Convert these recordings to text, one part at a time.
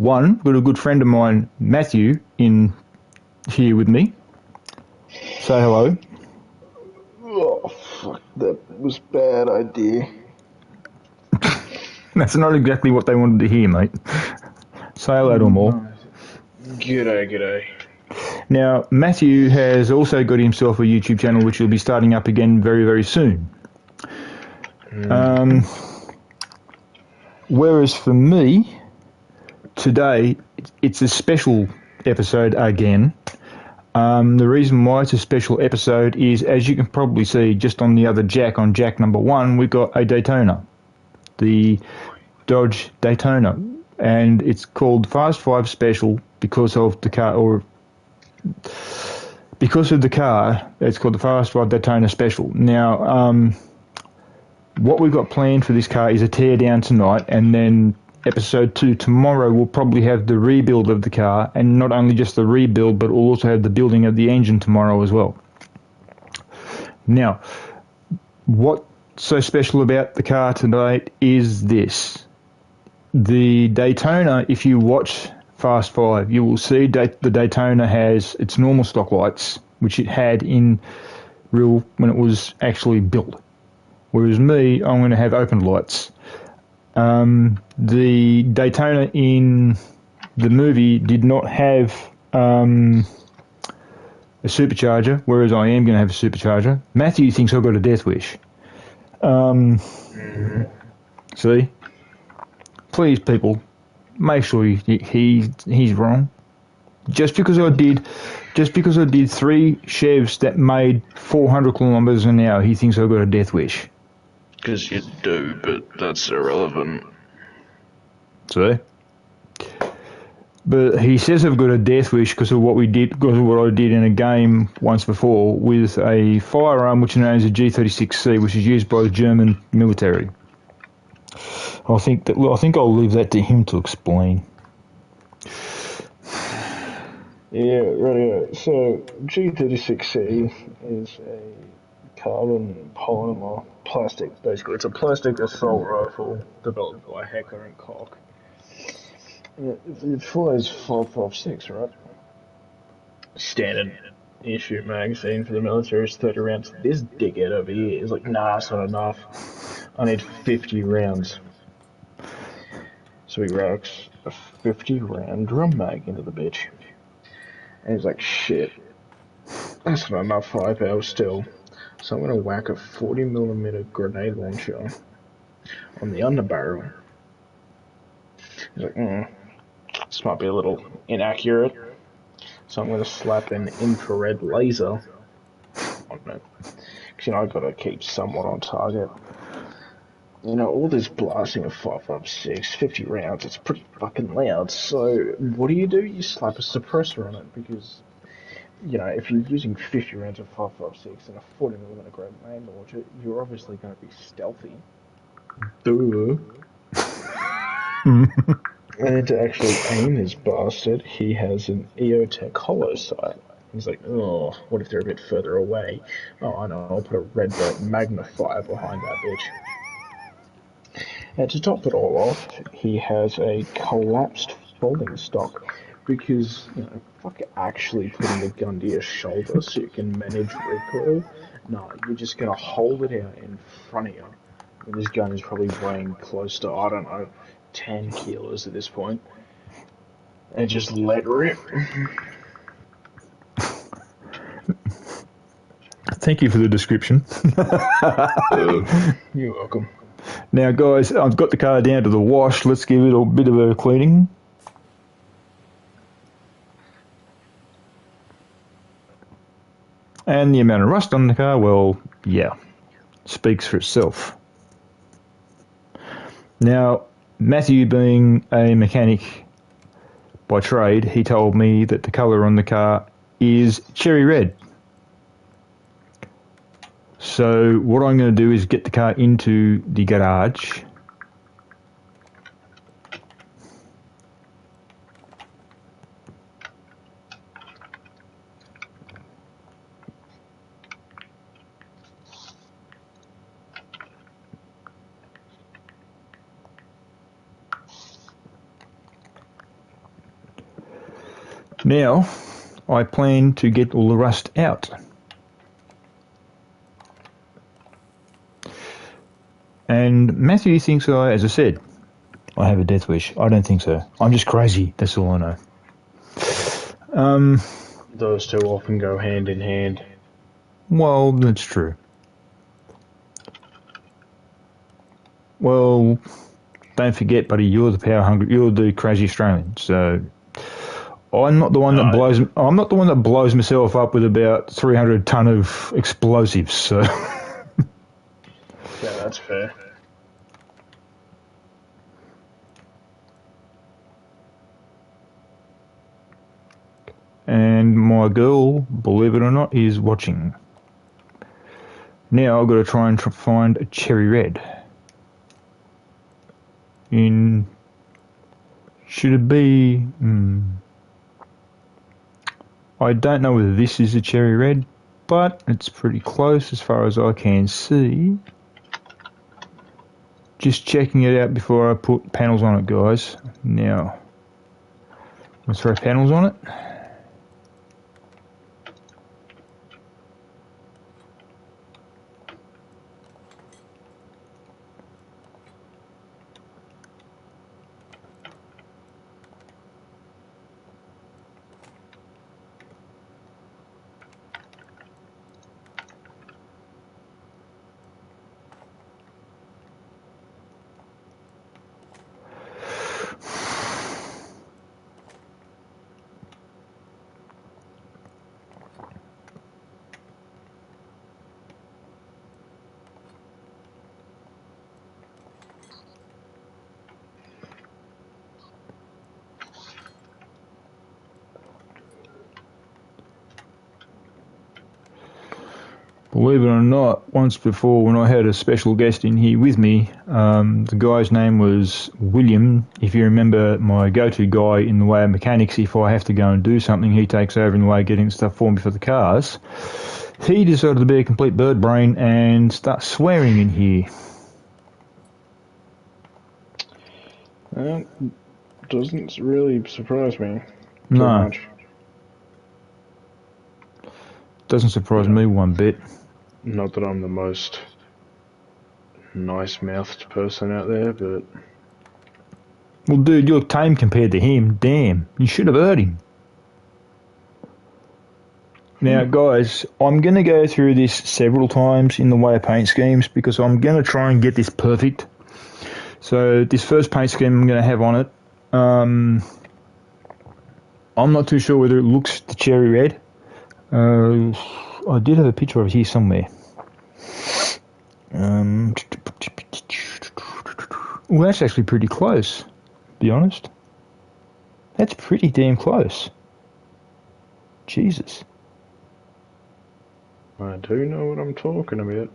One, got a good friend of mine, Matthew, in here with me. Say hello. Oh, fuck, that was a bad idea. That's not exactly what they wanted to hear, mate. Say hello to them all. No. G'day, g'day. Now, Matthew has also got himself a YouTube channel which will be starting up again very, very soon. Whereas for me, today, it's a special episode again. The reason why it's a special episode is, as you can probably see just on the other jack, on jack number 1, we've got a Daytona. The Dodge Daytona. And it's called Fast 5 Special because of the car, or because of the car, it's called the Fast 5 Daytona Special. Now, what we've got planned for this car is a tear down tonight, and then episode 2 tomorrow will probably have the rebuild of the car, and not only just the rebuild, but we'll also have the building of the engine tomorrow as well. Now, what's so special about the car tonight is this. The Daytona, if you watch Fast 5, you will see the Daytona has its normal stock lights, which it had in real when it was actually built. Whereas me, I'm going to have open lights. The Daytona in the movie did not have a supercharger, whereas I am going to have a supercharger. Matthew thinks I've got a death wish. See? Please, people, make sure he's wrong. Just because I did 3 Chevs that made 400 kilometres an hour, he thinks I've got a death wish. Because you do, but that's irrelevant. See? But he says I've got a death wish because of what we did, because of what I did in a game once before with a firearm which is known as a G36C, which is used by the German military. I think I'll leave that to him to explain. Yeah, right. So, G36C is a carbon polymer plastic, basically. It's a plastic assault rifle developed by Heckler and Koch. It fires 5.56, right? Standard issue magazine for the military is 30 rounds. This dickhead over here is like, nah, it's not enough. I need 50 rounds. So he racks a 50 round drum mag into the bitch. And he's like, shit, that's not enough firepower still. So I'm gonna whack a 40mm grenade launcher on the underbarrel. He's like, this might be a little inaccurate. So I'm gonna slap an infrared laser on it. Because, I've gotta keep somewhat on target. All this blasting of 5.56, 50 rounds, it's pretty fucking loud. So, what do? You slap a suppressor on it, because, if you're using 50 rounds of 5.56 and a 40mm grenade launcher, you're obviously going to be stealthy. Duh. And to actually aim this bastard, he has an EOTech hollow sight. He's like, oh, what if they're a bit further away? Oh, I know, I'll put a red dot magnifier behind that bitch. And to top it all off, he has a collapsed folding stock because, fuck actually putting the gun to your shoulder so you can manage recoil. No, you're just going to hold it out in front of you. And this gun is probably weighing close to, I don't know, 10 kilos at this point. And just let rip. Thank you for the description. You're welcome. Now, guys, I've got the car down to the wash. Let's give it a bit of a cleaning. And the amount of rust on the car, well, yeah, speaks for itself. Now, Matthew being a mechanic by trade, he told me that the colour on the car is cherry red. So what I'm going to do is get the car into the garage. Now, I plan to get all the rust out. And Matthew thinks as I said, I have a death wish. I don't think so. I'm just crazy. That's all I know. Those two often go hand in hand. Well, that's true. Well, don't forget, buddy, you're the power hungry. You're the crazy Australian. So I'm not the one that blows. I'm not the one that blows myself up with about 300 ton of explosives. So yeah, that's fair. And my girl, believe it or not, is watching. Now I've got to try and find a cherry red. Should it be? I don't know whether this is a cherry red, but it's pretty close as far as I can see. Just checking it out before I put panels on it, guys. Now, let's throw panels on it. Believe it or not, once before when I had a special guest in here with me, the guy's name was William. If you remember, my go-to guy in the way of mechanics, if I have to go and do something, he takes over in the way of getting stuff for me for the cars. He decided to be a complete bird brain and start swearing in here. That doesn't really surprise me too No. much. Doesn't surprise me one bit. Not that I'm the most nice-mouthed person out there, but... Well, dude, you're tame compared to him. Damn, you should have heard him. Now, guys, I'm going to go through this several times in the way of paint schemes because I'm going to try and get this perfect. So this first paint scheme I'm going to have on it, I'm not too sure whether it looks the cherry red. I did have a picture of it here somewhere. Well, that's actually pretty close, to be honest. That's pretty damn close. Jesus. I do know what I'm talking about.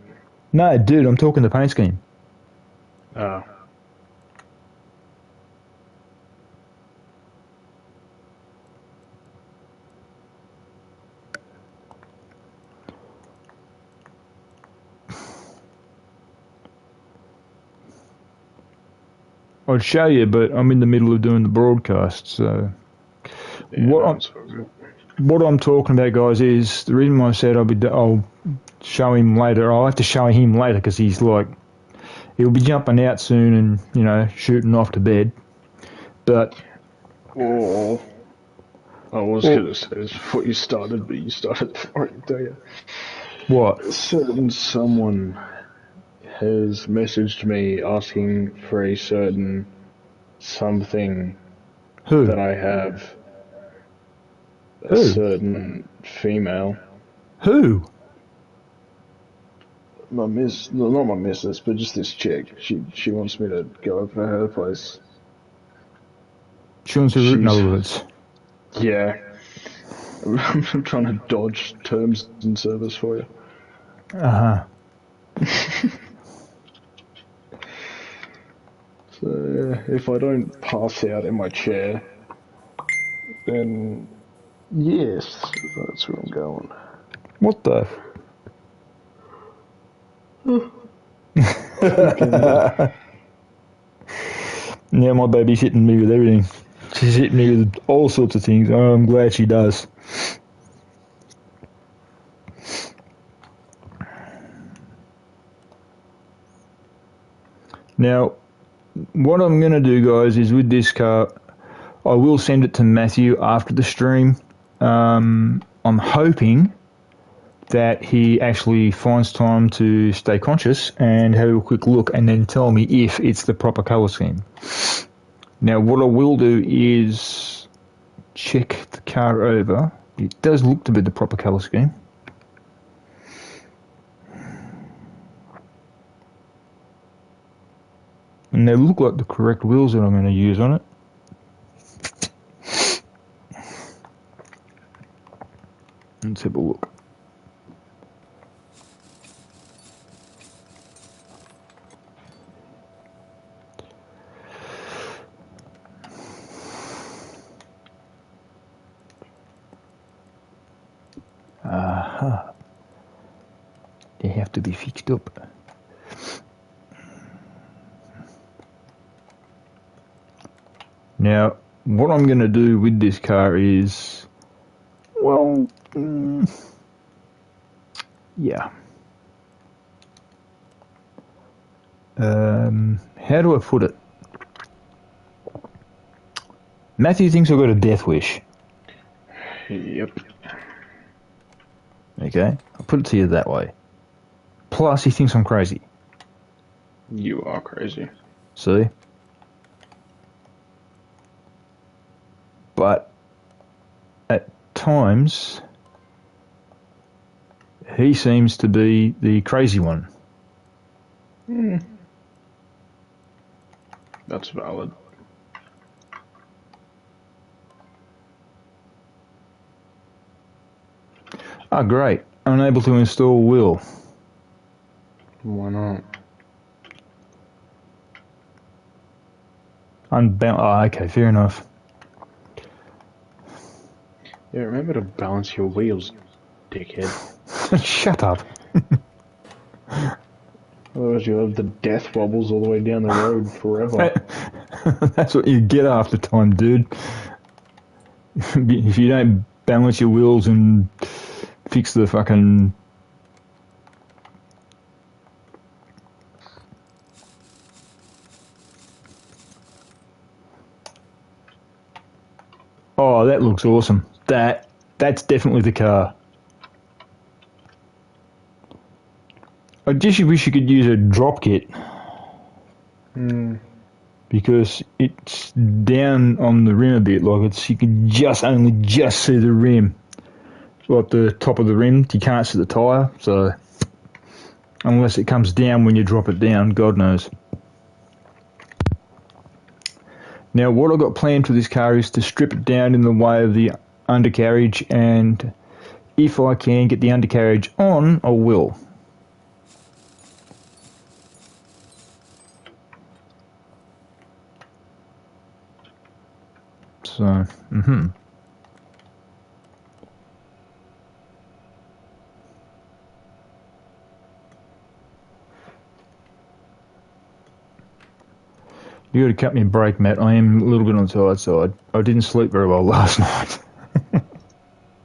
No, dude, I'm talking the paint scheme. Ah. I'd show you, but I'm in the middle of doing the broadcast, so... Yeah, what I'm talking about, guys, is the reason why I said I'll show him later. I'll have to show him later because he's like... He'll be jumping out soon and, you know, shooting off to bed. But... Oh, I was going to say this before you started, but you started before I tell you. What? Someone has messaged me asking for a certain something Who? that I have. A Who? certain female. Who? Not my missus, but just this chick. She wants me to go over to her place. She wants to root, in other words. Yeah. I'm trying to dodge terms and service for you. Uh-huh. So, if I don't pass out in my chair, then yes, that's where I'm going. What the? Yeah, my baby's hitting me with everything. She's hit me with all sorts of things. Oh, I'm glad she does. Now, what I'm going to do, guys, is with this car, I will send it to Matthew after the stream. I'm hoping that he actually finds time to stay conscious and have a quick look and then tell me if it's the proper colour scheme. Now, what I will do is check the car over. It does look to be the proper colour scheme. And they look like the correct wheels that I'm going to use on it. Let's have a look. Aha. They have to be fixed up. Now, what I'm going to do with this car is, well, yeah. How do I put it? Matthew thinks I've got a death wish. Yep. Okay, I'll put it to you that way. Plus, he thinks I'm crazy. You are crazy. See? But at times, he seems to be the crazy one. That's valid. Oh, great. Unable to install wheel. Why not? Unbound. Oh, okay, fair enough. Yeah, remember to balance your wheels, dickhead. Shut up. Otherwise you'll have the death wobbles all the way down the road forever. That's what you get after time, dude. If you don't balance your wheels and fix the fucking... Oh, that looks awesome. That's definitely the car. I just wish you could use a drop kit. Because it's down on the rim a bit, like you can only just see the rim. Like the top of the rim, you can't see the tyre, so unless it comes down when you drop it down, God knows. Now, what I've got planned for this car is to strip it down in the way of the undercarriage, and if I can get the undercarriage on, I will. So, You got to cut me a break, Matt. I am a little bit on the tired side. I didn't sleep very well last night.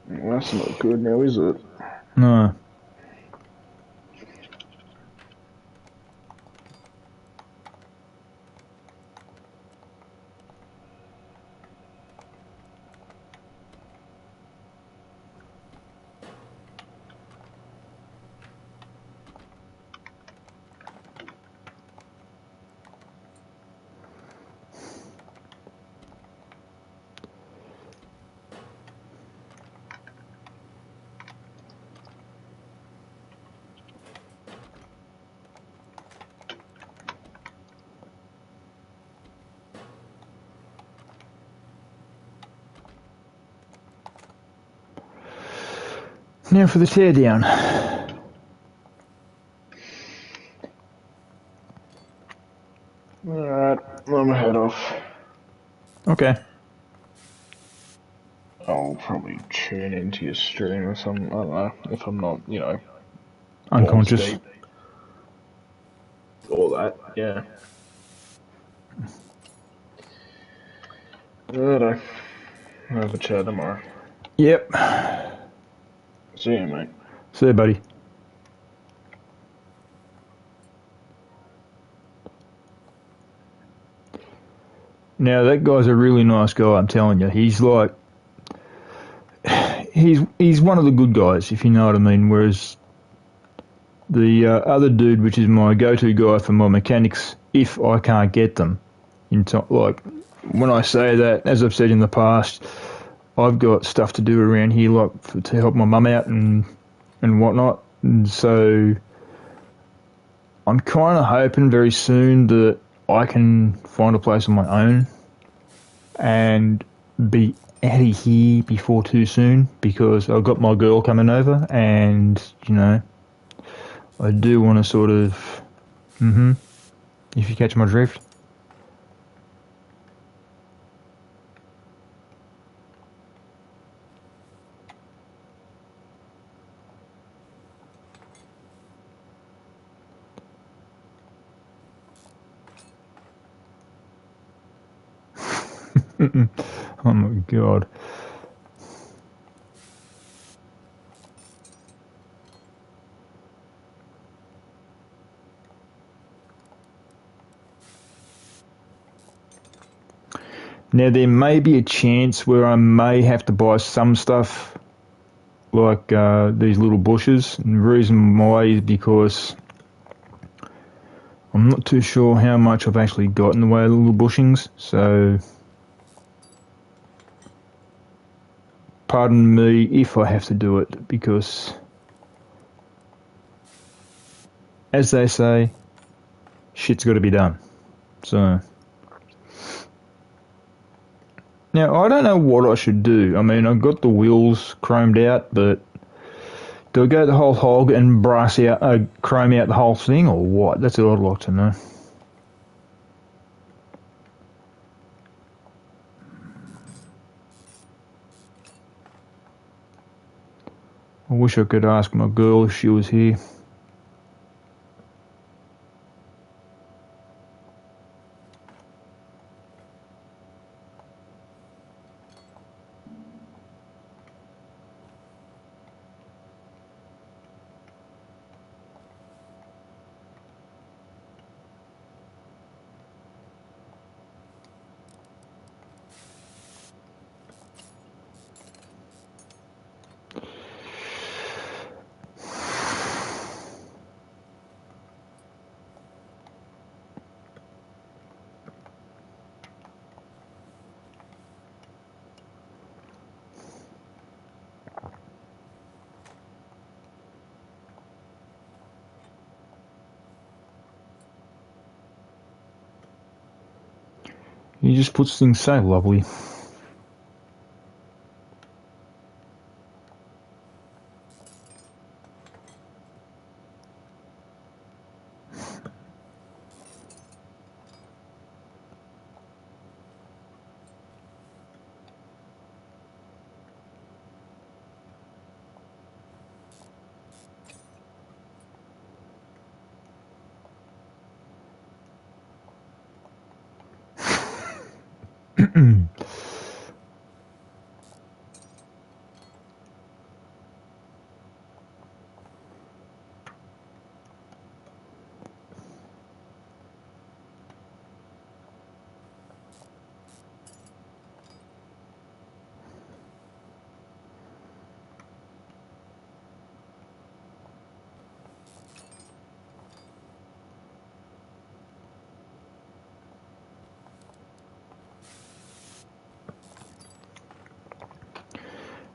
That's not good now, is it? No. Now for the teardown. Alright, I'm gonna head off. Okay. I'll probably tune into your stream or something, I don't know, if I'm not, Unconscious. balls deep. All that, yeah. Righto. I'll have a chat tomorrow. Yep. See you, mate. See you, buddy. Now that guy's a really nice guy. I'm telling you, he's like, he's one of the good guys, if you know what I mean. Whereas the other dude, which is my go-to guy for my mechanics, if I can't get them, like when I say that, as I've said in the past, I've got stuff to do around here, like to help my mum out and whatnot. And so I'm kind of hoping very soon that I can find a place on my own and be out of here before too soon, because I've got my girl coming over, and you know, I do want to sort of, if you catch my drift. Oh my god. Now there may be a chance where I may have to buy some stuff, like these little bushes, and the reason why is because I'm not too sure how much I've actually got in the way of the little bushings, so pardon me if I have to do it, because as they say, shit's got to be done. So now I don't know what I should do. I mean, I've got the wheels chromed out, but do I go the whole hog and chrome out the whole thing, or what? That's what I'd like to know. I wish I could ask my girl if she was here. He just puts things so lovely.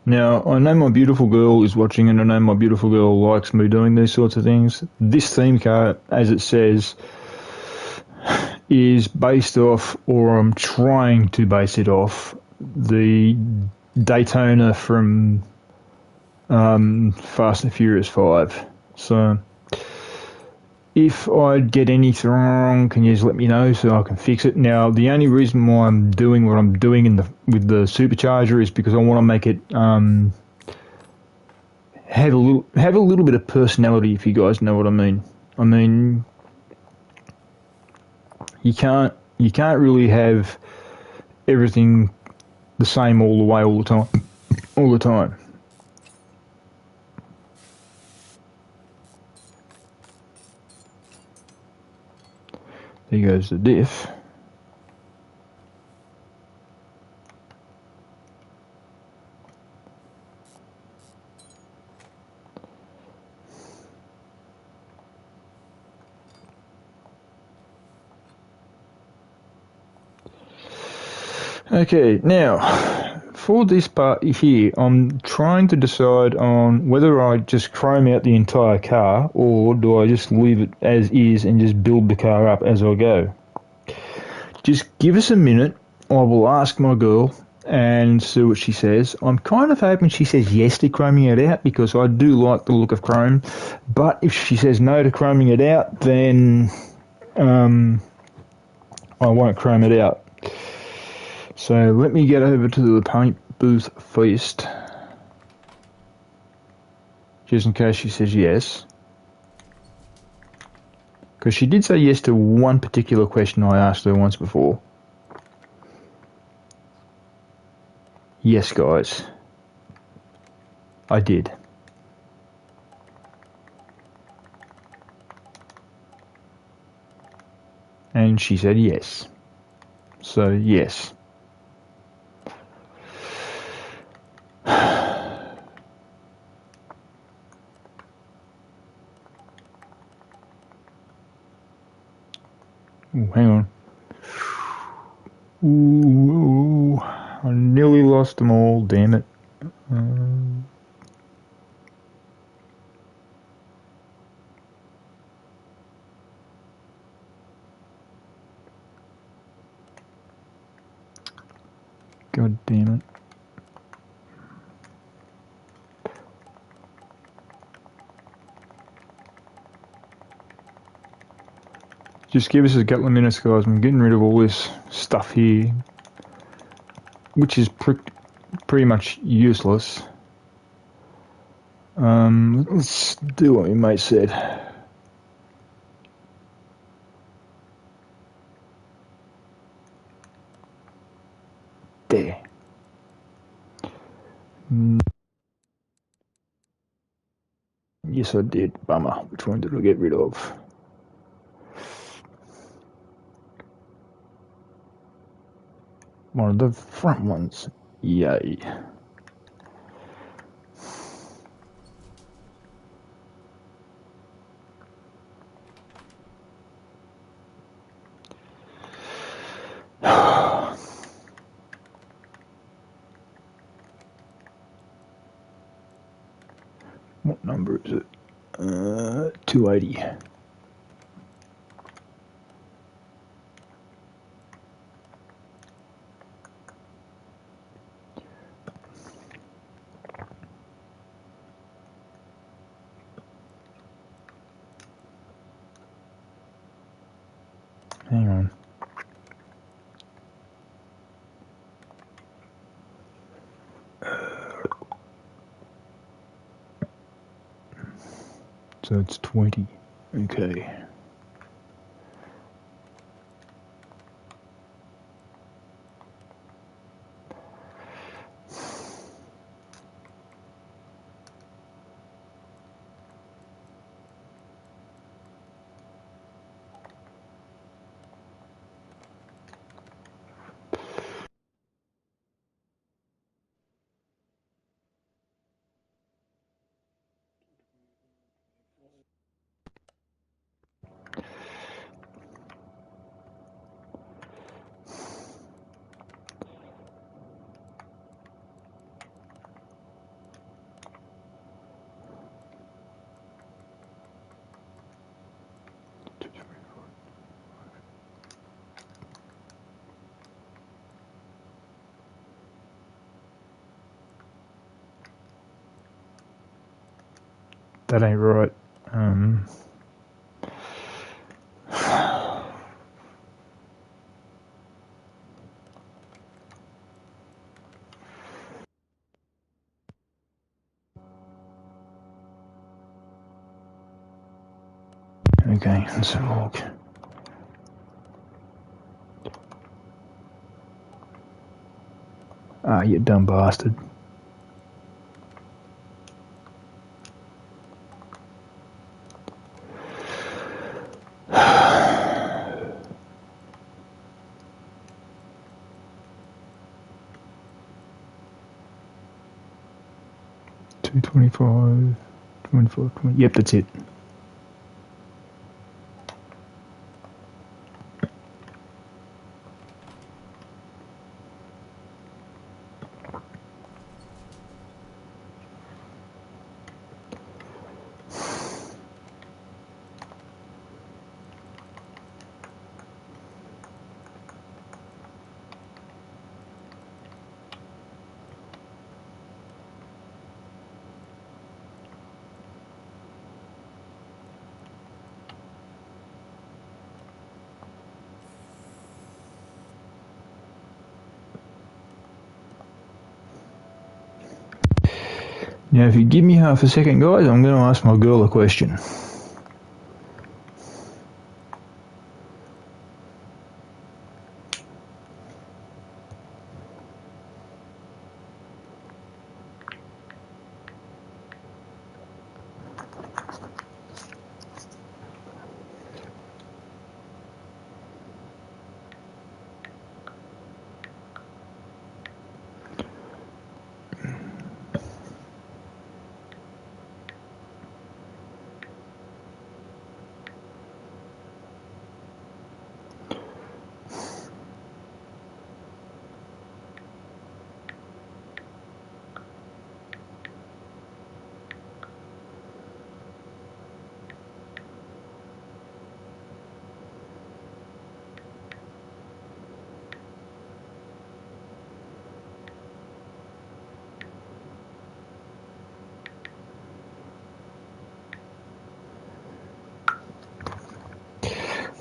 Now, I know my beautiful girl is watching, and I know my beautiful girl likes me doing these sorts of things. This theme car, as it says, is based off, or I'm trying to base it off, the Daytona from Fast and Furious 5. So, if I get anything wrong, can you just let me know so I can fix it? Now, the only reason why I'm doing what I'm doing with the supercharger is because I want to make it have a little bit of personality, if you guys know what I mean. I mean, you can't really have everything the same all the way, all the time. All the time. There goes the diff. Okay, now, for this part here, I'm trying to decide on whether I just chrome out the entire car or do I just leave it as is and just build the car up as I go. Just give us a minute. I will ask my girl and see what she says. I'm kind of hoping she says yes to chroming it out because I do like the look of chrome. But if she says no to chroming it out, then I won't chrome it out. So let me get over to the paint booth first, just in case she says yes. Because she did say yes to one particular question I asked her once before. Yes, guys. I did. And she said yes. So, yes. Ooh, hang on. Ooh, I nearly lost them all, damn it. God damn it. Just give us a couple of minutes, guys. I'm getting rid of all this stuff here, which is pretty much useless. Let's do what my mate said. There. Yes, I did. Bummer. Which one did I get rid of? One of the front ones. Yay. What number is it? 280. Hang on. So it's 20. Okay. That ain't right. Okay, let's have a look. Ah, you dumb bastard. $2.25, 24, 20. Yep, that's it. Now, if you give me half a second, guys, I'm going to ask my girl a question.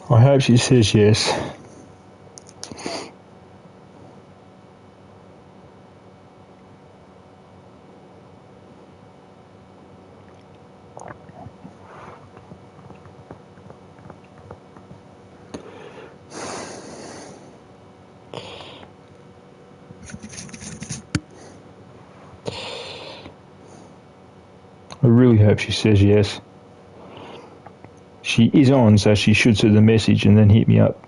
I hope she says yes. I really hope she says yes. She is on, so she should see the message and then hit me up.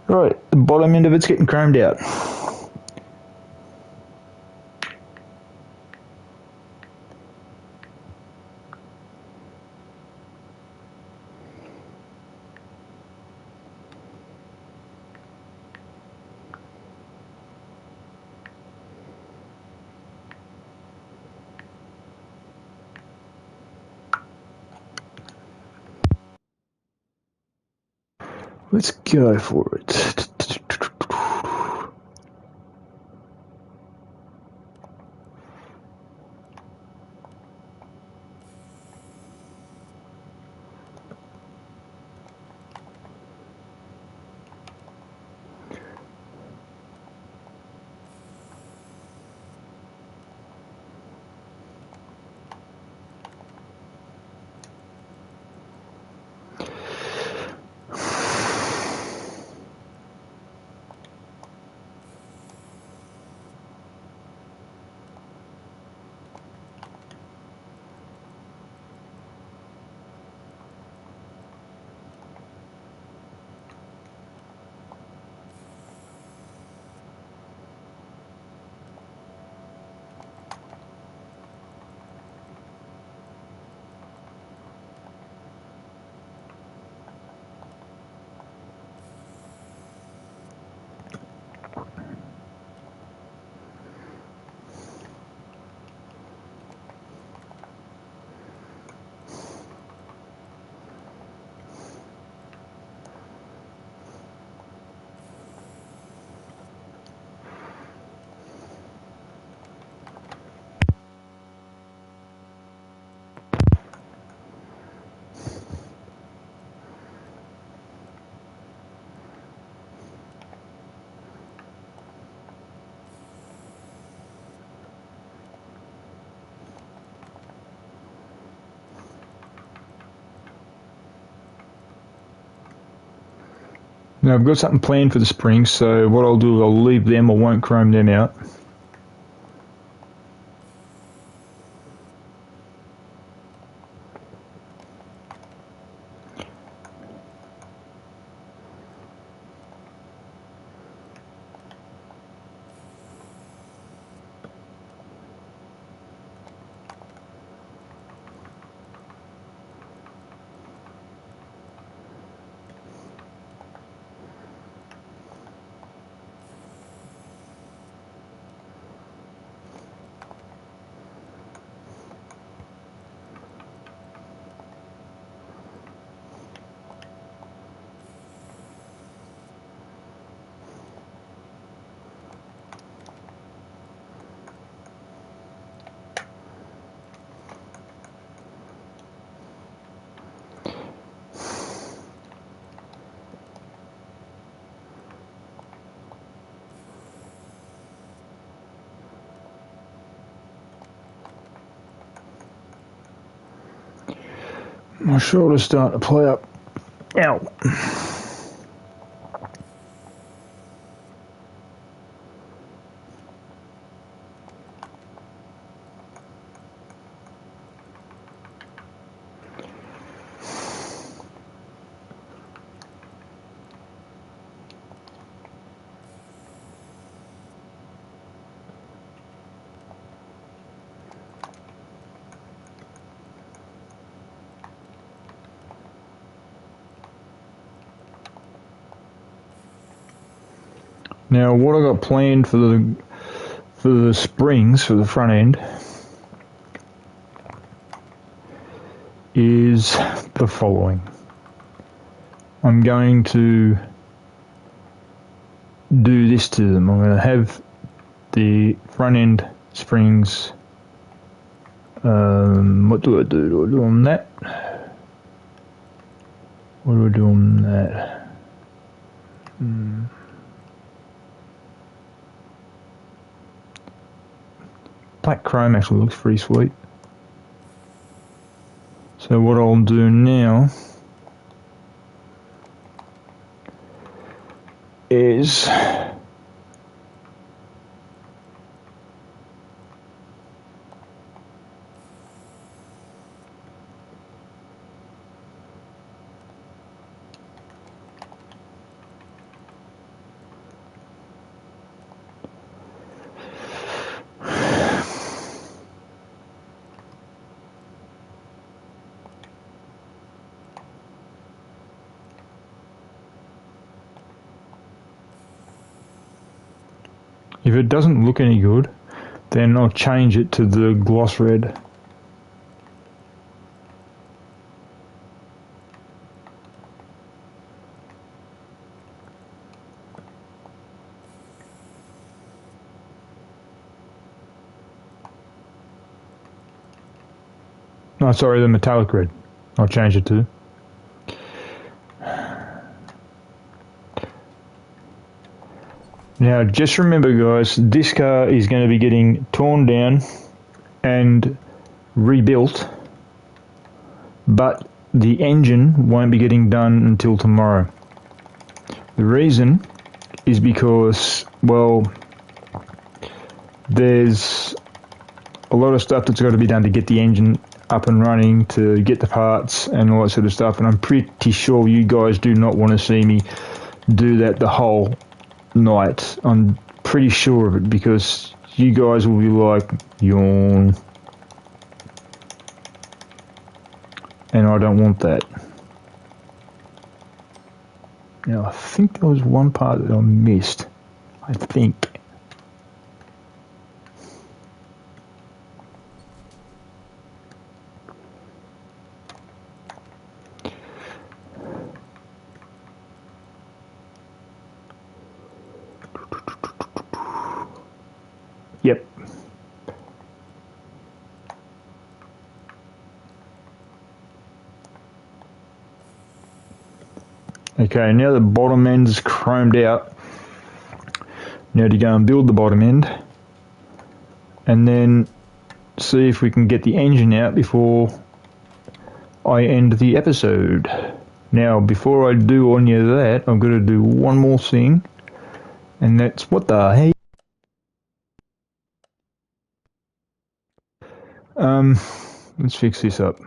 Right, the bottom end of it's getting chromed out. Let's go for it. Now I've got something planned for the springs, so what I'll do is I'll leave them, I won't chrome them out. My shoulder's starting to play up. Ow. Now, what I got planned for the springs for the front end is the following. I'm going to do this to them. I'm going to have the front end springs. What do I do? Do I do on that? What do I do on that? Black chrome actually looks pretty sweet. So what I'll do now is if it doesn't look any good, then I'll change it to the gloss red. No, sorry, the metallic red. I'll change it to. Now, just remember, guys, this car is going to be getting torn down and rebuilt, but the engine won't be getting done until tomorrow. The reason is because, well, there's a lot of stuff that's got to be done to get the engine up and running, to get the parts and all that sort of stuff, and I'm pretty sure you guys do not want to see me do that the whole night. I'm pretty sure of it, because you guys will be like, yawn, and I don't want that. Now, I think there was one part that I missed. I think. Yep. Okay, now the bottom end's chromed out. Now to go and build the bottom end, and then see if we can get the engine out before I end the episode. Now, before I do any of that, I'm going to do one more thing, and that's what the heck? Let's fix this up.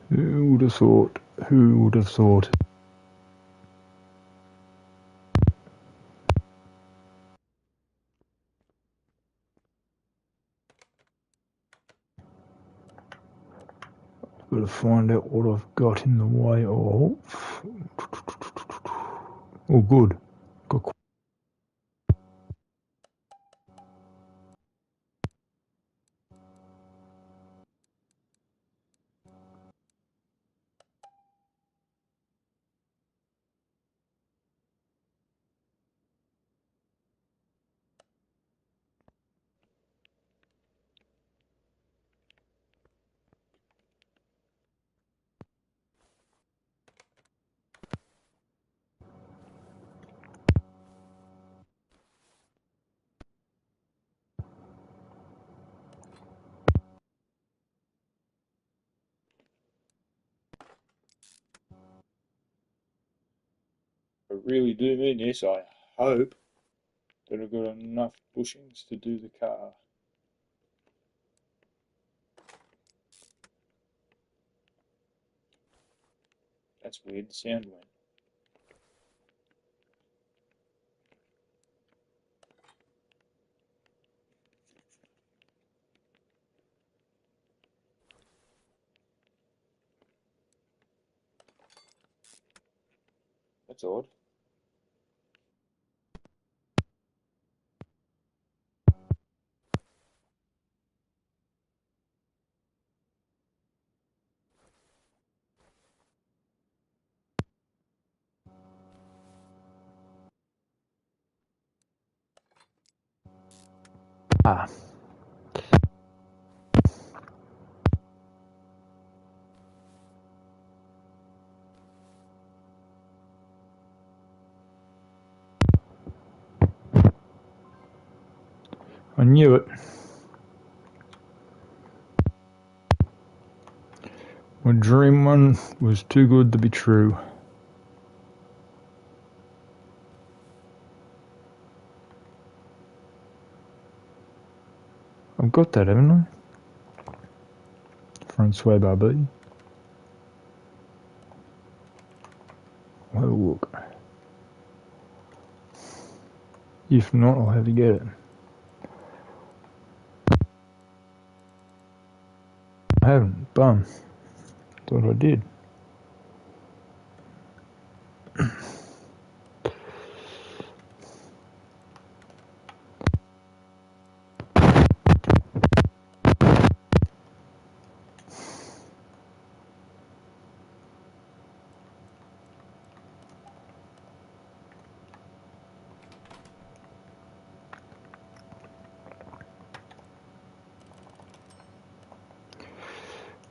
Who would have thought? Who would have thought? Got to find out what I've got in the way of. Oh, good. Got. I really do mean this. I hope that I've got enough bushings to do the car. That's weird. The sound went. That's odd. Ah. I knew it. My dream one was too good to be true. I've got that, haven't I? Front sway bar B. I'll have a look. If not, I'll have to get it. I haven't. Bum. Thought I did.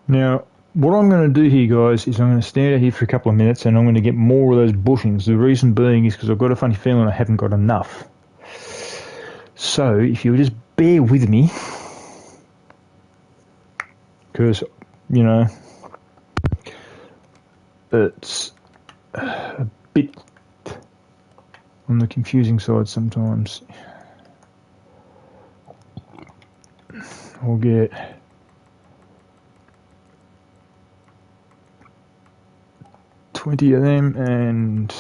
Now, what I'm going to do here, guys, is I'm going to stand out here for a couple of minutes and I'm going to get more of those bushings. The reason being is because I've got a funny feeling I haven't got enough. So, if you'll just bear with me, because, you know, it's a bit on the confusing side sometimes. I'll get 20 of them and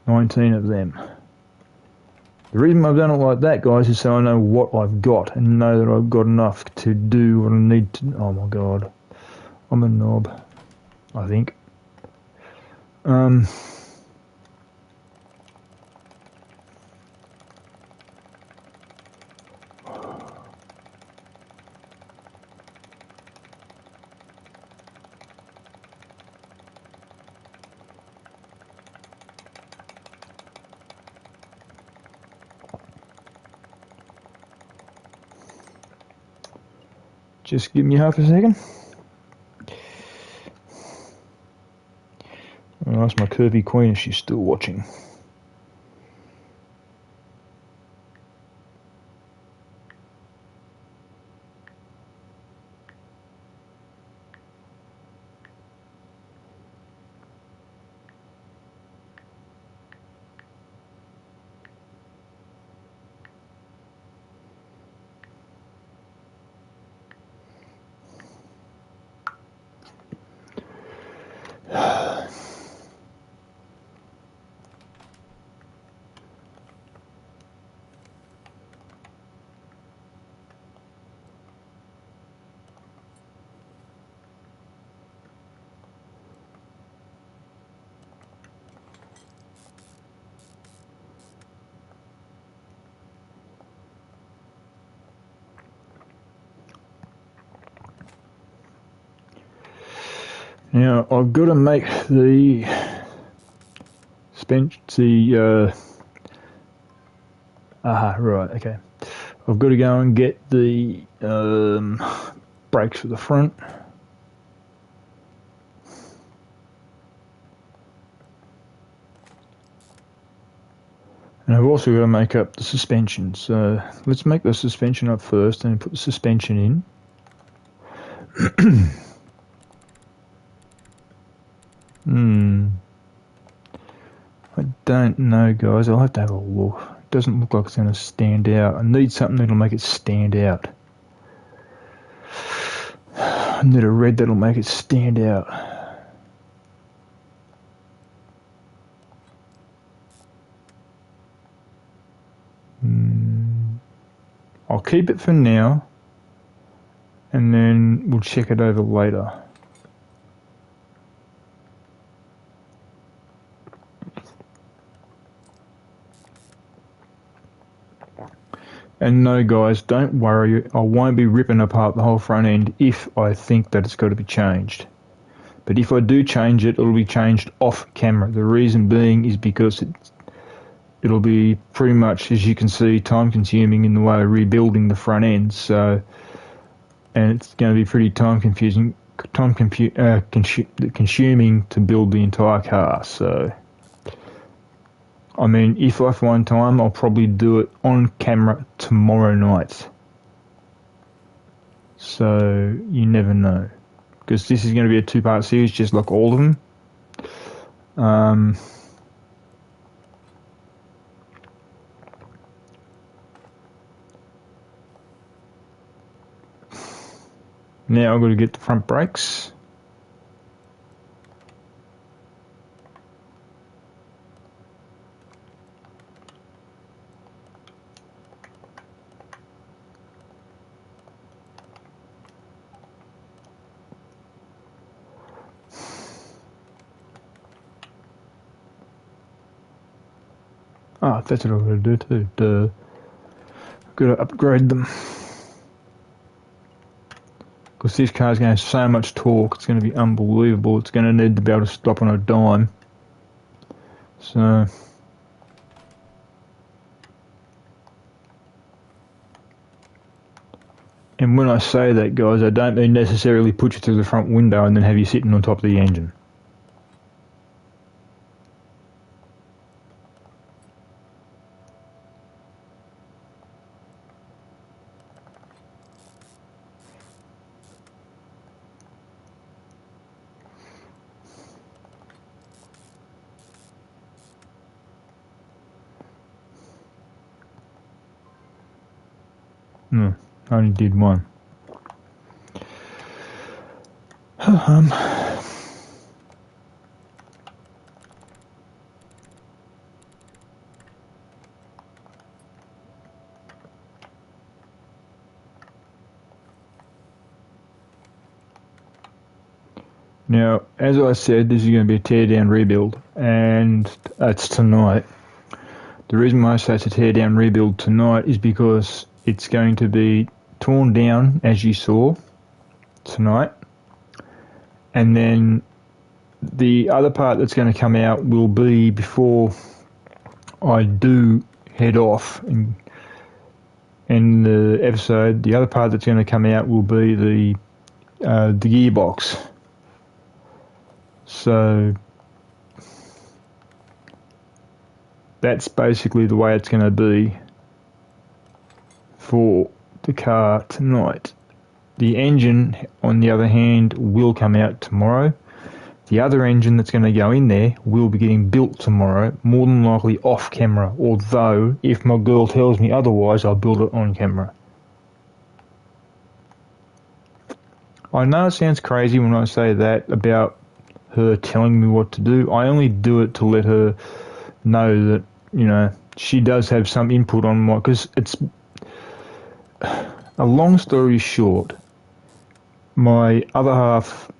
19 of them. The reason I've done it like that, guys, is so I know what I've got and know that I've got enough to do what I need to. Oh my god, I'm a knob, I think. Just give me half a second. I'll ask my curvy queen if she's still watching. Now I've got to make the right, okay. I've got to go and get the brakes for the front. And I've also got to make up the suspension. So let's make the suspension up first and put the suspension in. I don't know, guys. I'll have to have a look. It doesn't look like it's going to stand out. I need something that'll make it stand out. I need a red that'll make it stand out. I'll keep it for now, and then we'll check it over later. And no, guys, don't worry. I won't be ripping apart the whole front end if I think that it's got to be changed. But if I do change it, it'll be changed off camera. The reason being is because it'll be pretty much, as you can see, time consuming in the way of rebuilding the front end. So, and it's going to be pretty consuming to build the entire car. So, I mean, if I find time, I'll probably do it on camera tomorrow night. So, you never know. Because this is going to be a two-part series, just like all of them. Now I've got to get the front brakes. Ah, that's what I've got to do too. I've got to upgrade them. Because this car's going to have so much torque, it's going to be unbelievable. It's going to need to be able to stop on a dime. So, and when I say that, guys, I don't mean necessarily put you through the front window and then have you sitting on top of the engine. No, I only did one. Now, as I said, this is going to be a tear-down rebuild, and that's tonight. The reason why I say it's a tear-down rebuild tonight is because it's going to be torn down, as you saw, tonight. And then the other part that's going to come out will be before I do head off and in the episode, the other part that's going to come out will be the gearbox. So that's basically the way it's going to be for the car tonight. The engine, on the other hand, will come out tomorrow. The other engine that's going to go in there will be getting built tomorrow, more than likely off camera, although if my girl tells me otherwise, I'll build it on camera. I know it sounds crazy when I say that about her telling me what to do. I only do it to let her know that, you know, she does have some input on my... Because it's... A long story short, my other half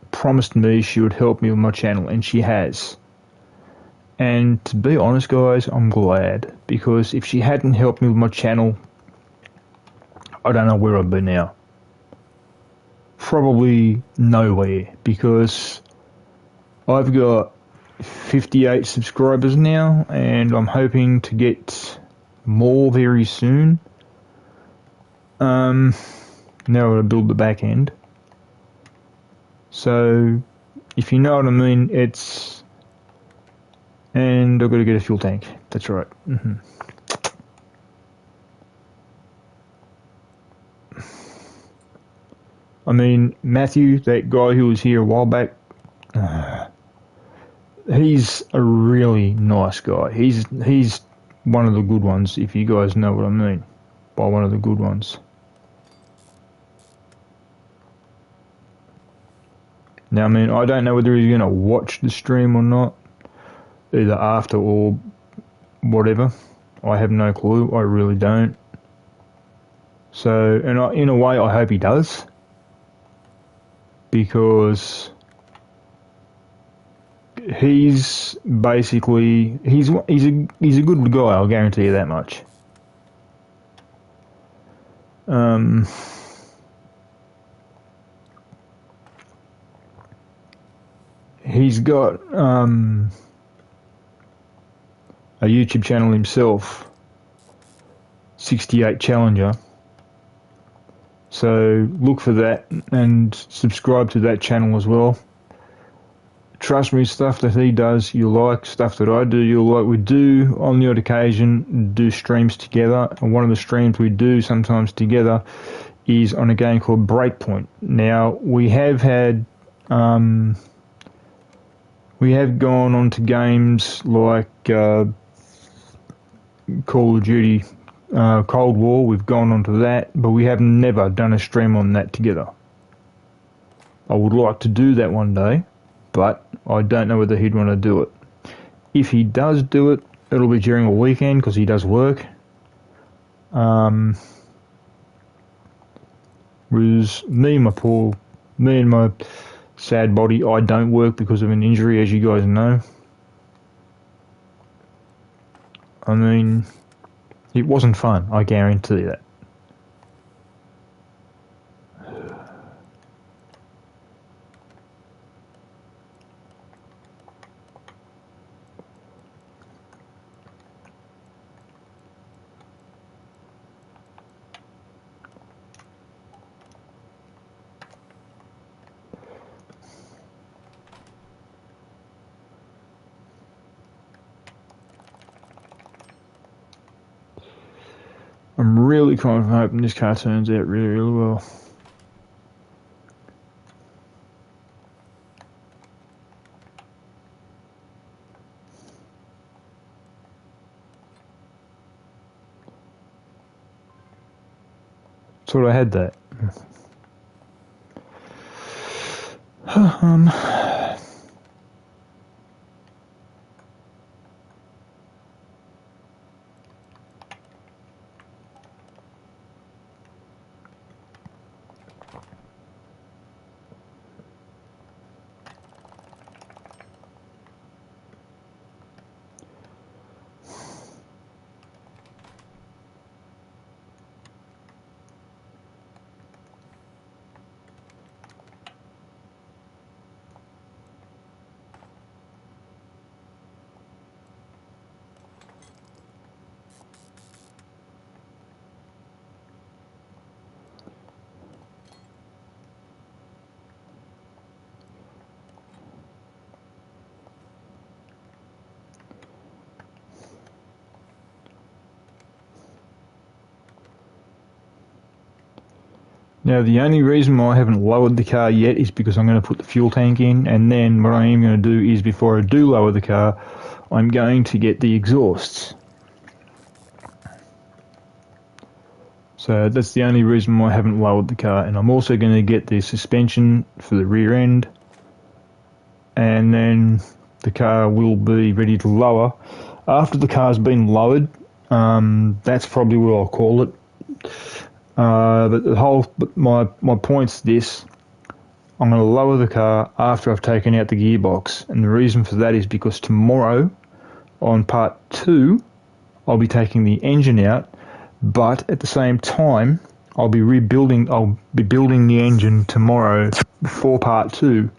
promised me she would help me with my channel, and she has. And to be honest, guys, I'm glad, because if she hadn't helped me with my channel, I don't know where I'd be now. Probably nowhere, because I've got 58 subscribers now, and I'm hoping to get more very soon. Now I've got to build the back end. So, if you know what I mean, it's... And I've got to get a fuel tank. That's right. I mean, Matthew, that guy who was here a while back, he's a really nice guy. He's one of the good ones, if you guys know what I mean by one of the good ones. Now, I mean, I don't know whether he's going to watch the stream or not, either after or whatever. I have no clue. I really don't. So, and in a way, I hope he does, because he's basically he's a good guy. I'll guarantee you that much. He's got a YouTube channel himself, 68 Challenger. So look for that and subscribe to that channel as well. Trust me, stuff that he does you'll like, stuff that I do you'll like. We do, on the odd occasion, do streams together, and one of the streams we do sometimes together is on a game called Breakpoint. Now, we have had... we have gone on to games like Call of Duty Cold War. We've gone on to that, but we have never done a stream on that together. I would like to do that one day, but I don't know whether he'd want to do it. If he does do it, it'll be during a weekend because he does work. Whereas me and my sad body, I don't work because of an injury, as you guys know. I mean, it wasn't fun, I guarantee that. I'm really kind of hoping this car turns out really, really well. Thought I had that. Now, the only reason why I haven't lowered the car yet is because I'm going to put the fuel tank in, and then what I am going to do is, before I do lower the car, I'm going to get the exhausts. So that's the only reason why I haven't lowered the car. And I'm also going to get the suspension for the rear end, and then the car will be ready to lower. After the car's been lowered, that's probably what I'll call it. But my point's this: I'm going to lower the car after I've taken out the gearbox, and the reason for that is because tomorrow, on part 2, I'll be taking the engine out, but at the same time, I'll be building the engine tomorrow for part 2,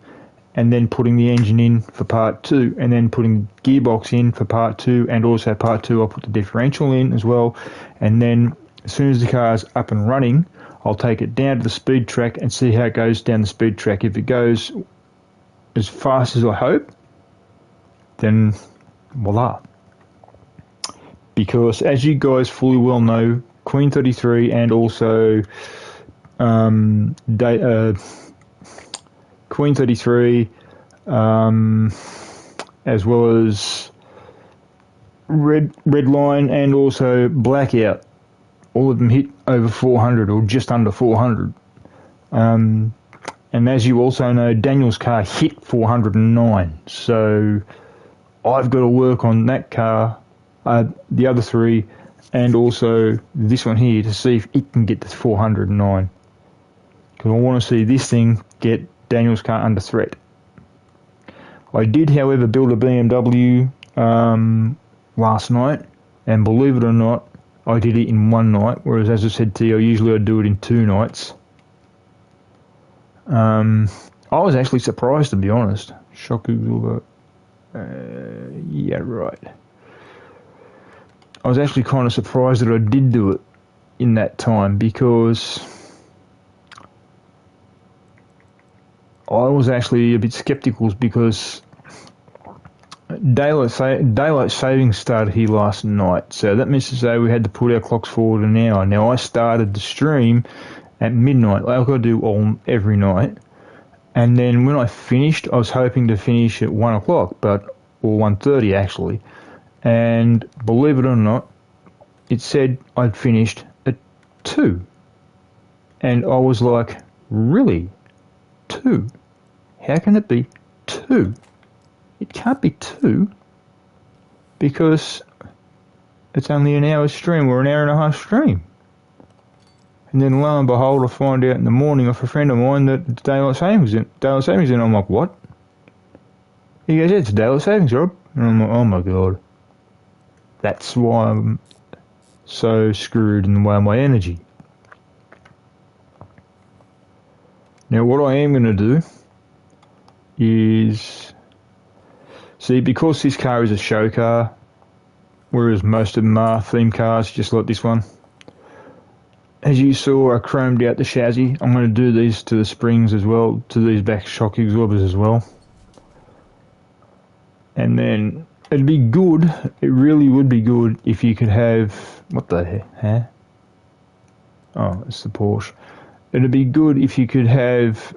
and then putting the engine in for part 2, and then putting gearbox in for part 2, and also part 2 I'll put the differential in as well, and then as soon as the car's up and running, I'll take it down to the speed track and see how it goes down the speed track. If it goes as fast as I hope, then voila. Because as you guys fully well know, Queen 33 and also Queen 33, as well as Red Line and also Blackout, all of them hit over 400 or just under 400. And as you also know, Daniel's car hit 409. So I've got to work on that car, the other 3, and also this one here to see if it can get to 409. Because I want to see this thing get Daniel's car under threat. I did, however, build a BMW last night, and believe it or not, I did it in one night, whereas as I said to you, usually I do it in 2 nights. I was actually surprised, to be honest. Shock absorber. Yeah, right. I was actually kind of surprised that I did do it in that time, because I was actually a bit skeptical, because daylight savings started here last night, so that means to say we had to put our clocks forward an hour. Now, I started the stream at midnight, like I do every night, and then when I finished, I was hoping to finish at 1 o'clock, or 1:30 actually, and believe it or not, it said I'd finished at 2, and I was like, really? 2? How can it be 2? It can't be 2, because it's only an hour stream or an hour and a half stream. And then lo and behold, I find out in the morning off a friend of mine that it's daylight savings. And I'm like, what? He goes, yeah, it's daylight savings, Rob. And I'm like, oh my god. That's why I'm so screwed in the way of my energy. Now, what I am going to do is, see, because this car is a show car, whereas most of them are theme cars, just like this one. As you saw, I chromed out the chassis. I'm going to do these to the springs as well, to these back shock absorbers as well. And then it'd be good, it really would be good if you could have, what the heck, huh? Oh, it's the Porsche. It'd be good if you could have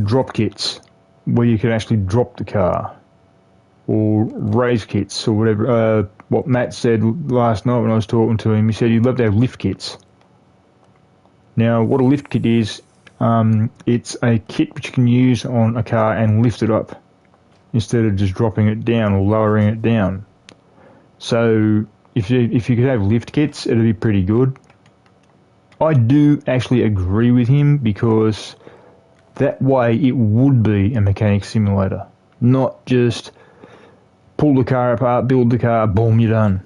drop kits where you could actually drop the car, or raise kits, or whatever. What Matt said last night when I was talking to him, he said he'd love to have lift kits. Now, what a lift kit is, it's a kit which you can use on a car and lift it up instead of just dropping it down or lowering it down. So if you could have lift kits, it'd be pretty good. I do actually agree with him, because that way it would be a mechanic simulator, not just pull the car apart, build the car, boom, you're done.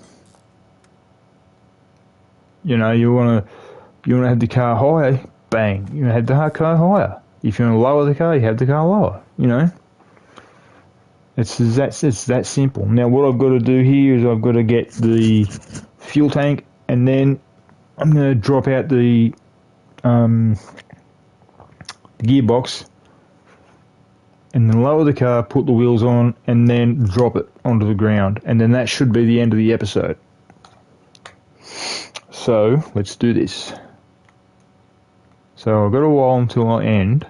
You know, you want to have the car higher, bang, you have the car higher. If you want to lower the car, you have the car lower, you know. It's that simple. Now, what I've got to do here is I've got to get the fuel tank, and then I'm going to drop out the gearbox, and then lower the car, put the wheels on, and then drop it onto the ground. And then that should be the end of the episode. So, let's do this. So I've got a while until I end.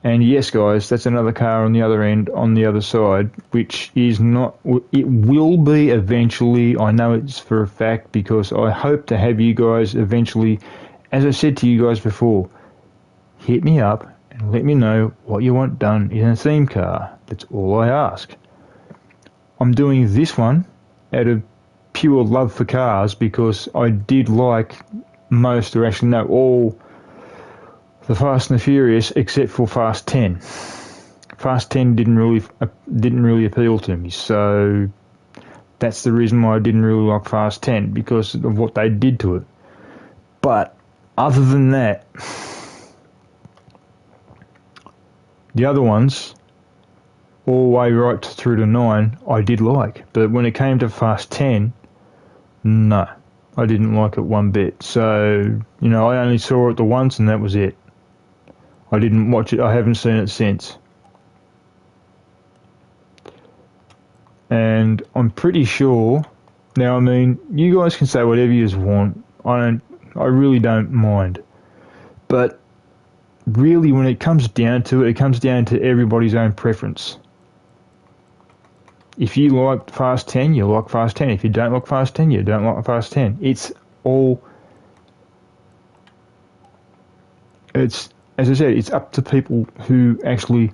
And yes, guys, that's another car on the other end, on the other side, which is not... It will be eventually. I know it's for a fact, because I hope to have you guys eventually, as I said to you guys before, hit me up and let me know what you want done in a theme car. That's all I ask. I'm doing this one out of pure love for cars, because I did like most, or actually no, all the Fast and the Furious except for Fast 10. Fast 10 didn't really appeal to me, so that's the reason why I didn't really like Fast 10, because of what they did to it. But other than that, the other ones, all the way right through to 9, I did like. But when it came to Fast 10, no, I didn't like it one bit. So, I only saw it the once and that was it. I didn't watch it. I haven't seen it since. And I'm pretty sure... Now, I mean, you guys can say whatever you want. I really don't mind. But really, when it comes down to it, it comes down to everybody's own preference. If you like Fast 10, you like Fast 10. If you don't like Fast 10, you don't like Fast 10. It's all... As I said, it's up to people who actually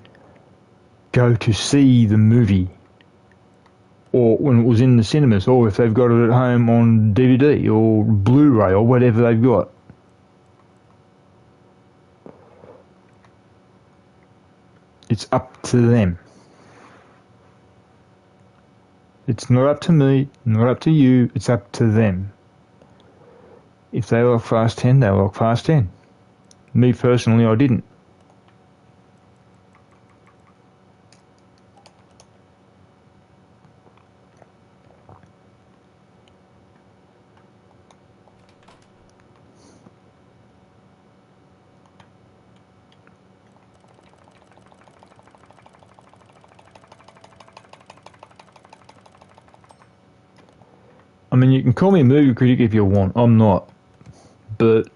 go to see the movie, or when it was in the cinemas, or if they've got it at home on DVD or Blu-ray or whatever they've got. It's up to them. It's not up to me, not up to you, it's up to them. If they like Fast 10, they like Fast 10. Me personally, I didn't. I mean, you can call me a movie critic if you want. I'm not. But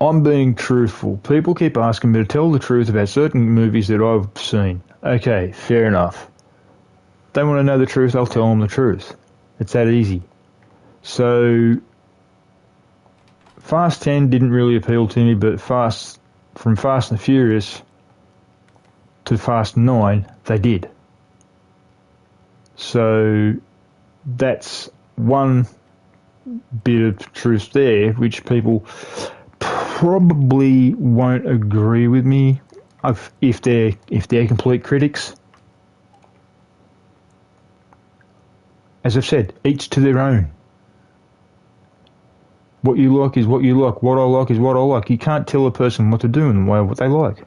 I'm being truthful. People keep asking me to tell the truth about certain movies that I've seen. Okay, fair enough. They want to know the truth, I'll tell them the truth. It's that easy. So, Fast 10 didn't really appeal to me, but from Fast and the Furious to Fast 9, they did. So, that's one bit of truth there, which people probably won't agree with me if they're complete critics. As I've said, each to their own. What you like is what you like. What I like is what I like. You can't tell a person what to do in the way of what they like.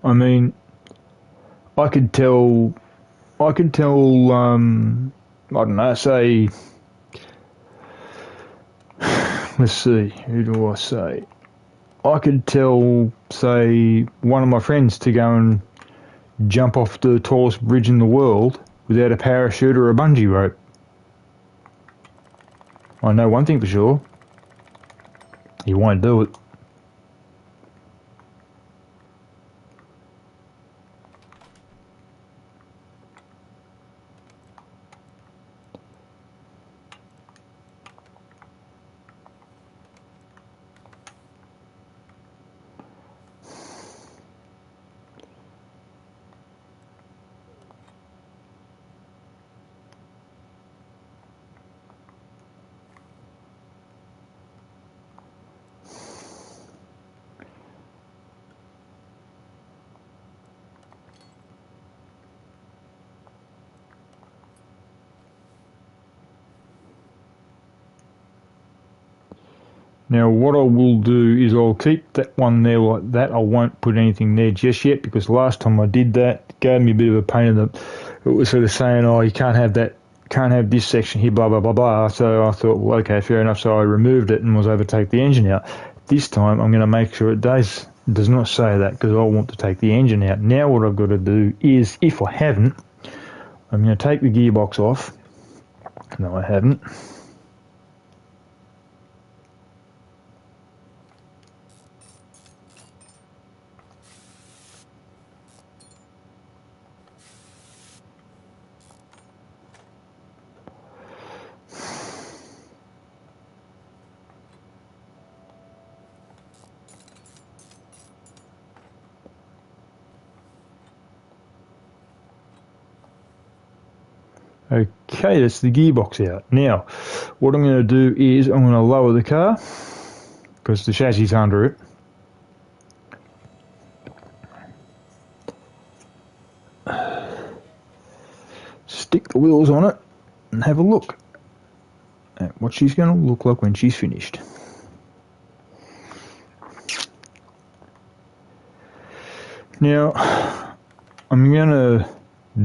I mean, I could tell, I don't know, say, let's see, who do I say? I could tell, say, one of my friends to go and jump off the tallest bridge in the world without a parachute or a bungee rope. I know one thing for sure. He won't do it. Now what I will do is I'll keep that one there like that. I won't put anything there just yet, because last time I did that, it gave me a bit of a pain in the... It was sort of saying, oh, you can't have that can't have this section here, blah, blah, blah, blah. So I thought, well, okay, fair enough. So I removed it and was able to take the engine out. This time I'm going to make sure it does not say that, because I want to take the engine out. Now what I've got to do is, if I haven't, I'm going to take the gearbox off. No, I haven't. Okay, that's the gearbox out. Now, what I'm going to do is I'm going to lower the car, because the chassis is under it. Stick the wheels on it and have a look at what she's going to look like when she's finished. Now, I'm going to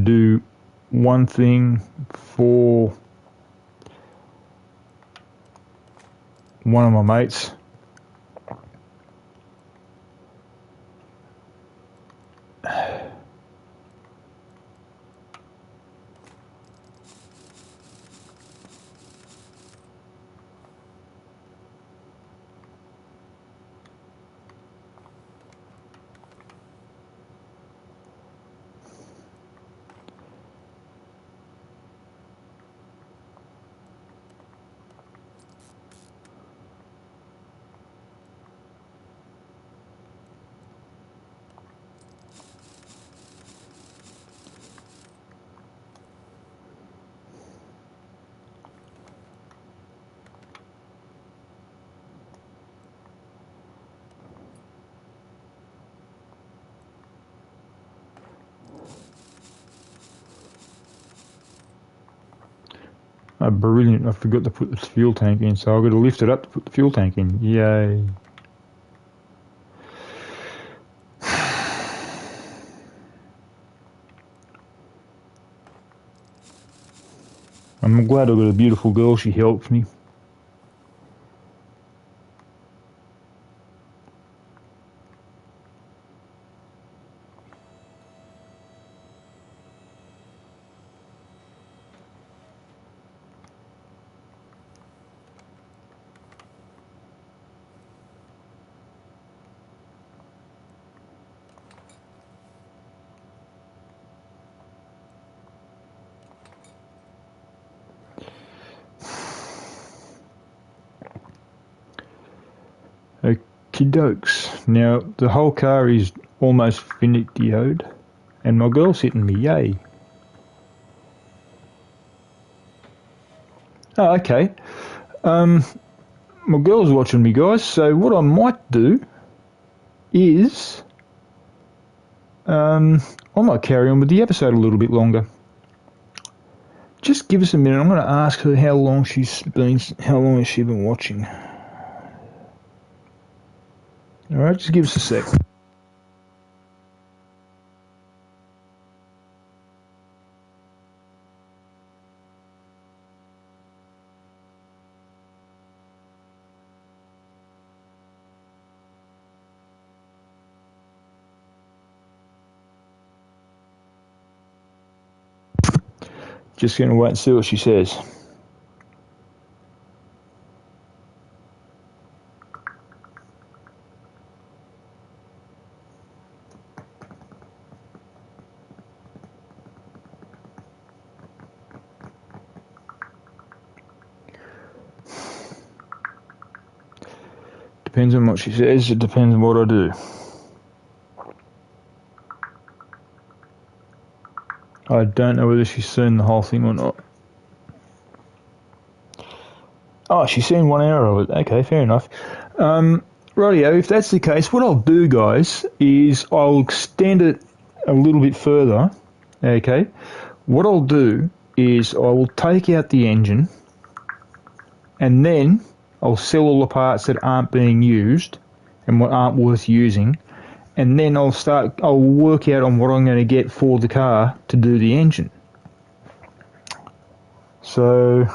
do one thing for one of my mates. Oh, brilliant. I forgot to put the fuel tank in, so I've got to lift it up to put the fuel tank in. Yay. I'm glad I've got a beautiful girl. She helps me. Okie dokes. Now, the whole car is almost finitioed, and my girl's hitting me. Yay. Oh, okay. My girl's watching me, guys, so what I might do is I might carry on with the episode a little bit longer. Just give us a minute. I'm going to ask her how long has she been watching. Alright, just give us a sec. Just going to wait and see what she says. Depends on what she says, it depends on what I do. I don't know whether she's seen the whole thing or not. Oh, she's seen 1 hour of it. Okay, fair enough. Rightio, if that's the case, what I'll do, guys, is I'll extend it a little bit further. Okay, what I'll do is I will take out the engine, and then I'll sell all the parts that aren't being used and what aren't worth using, and then I'll work out on what I'm going to get for the car to do the engine. So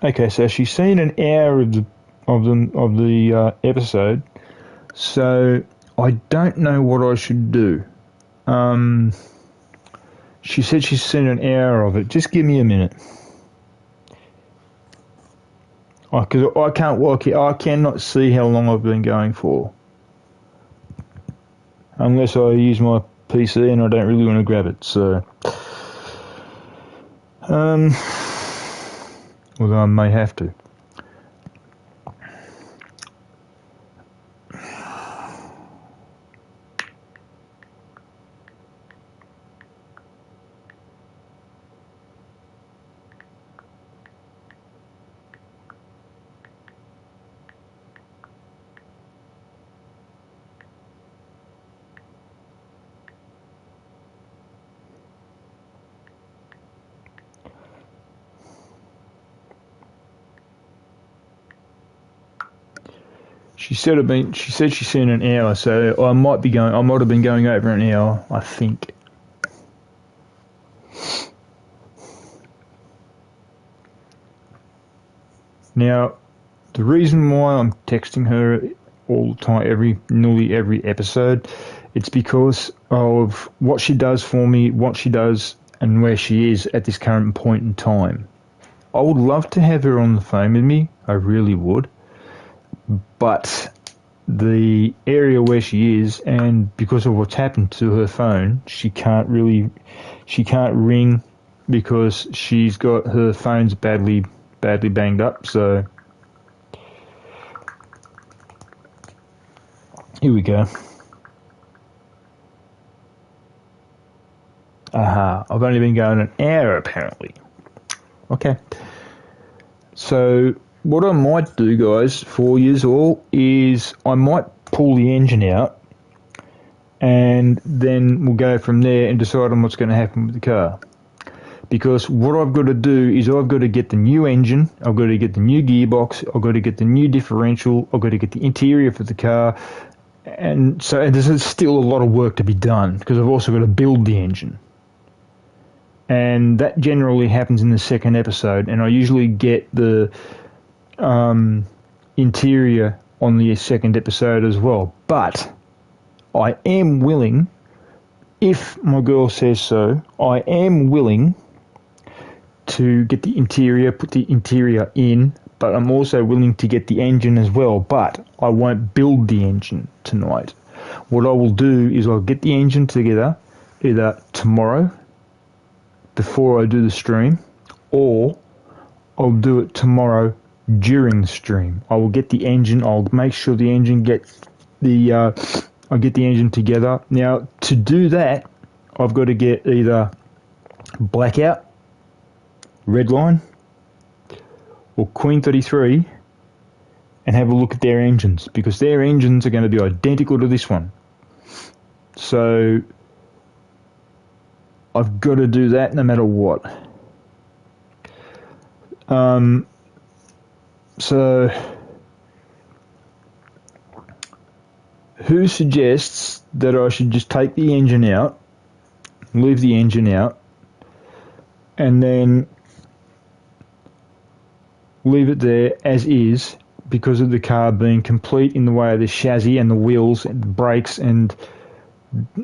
okay, so she's seen an hour of the episode. So I don't know what I should do. She said she's seen an hour of it. Just give me a minute. Because I can't work it. I cannot see how long I've been going for. Unless I use my PC and I don't really want to grab it. So, although I may have to. She said she's seen an hour, so I might have been going over an hour, I think. Now, the reason why I'm texting her all the time, nearly every episode, it's because of what she does for me, what she does, and where she is at this current point in time. I would love to have her on the phone with me, I really would. But the area where she is, and because of what's happened to her phone, she can't ring because she's got her phone's badly banged up. So here we go. Aha, I've only been going an hour apparently. Okay. So what I might do, guys, for yous all, is I might pull the engine out and then we'll go from there and decide on what's going to happen with the car. Because what I've got to do is I've got to get the new engine, I've got to get the new gearbox, I've got to get the new differential, I've got to get the interior for the car, and there's still a lot of work to be done because I've also got to build the engine. And that generally happens in the second episode, and I usually get the interior on the second episode as well. But I am willing, if my girl says so, I am willing to get the interior, put the interior in, but I'm also willing to get the engine as well. But I won't build the engine tonight. What I will do is I'll get the engine together either tomorrow before I do the stream, or I'll do it tomorrow during the stream. I will get the engine. I'll make sure the engine gets I'll get the engine together. Now, to do that, I've got to get either Blackout, Redline, or Queen 33 and have a look at their engines, because their engines are going to be identical to this one. So I've got to do that no matter what. So who suggests that I should just take the engine out, leave the engine out, and then leave it there as is, because of the car being complete in the way of the chassis and the wheels and the brakes and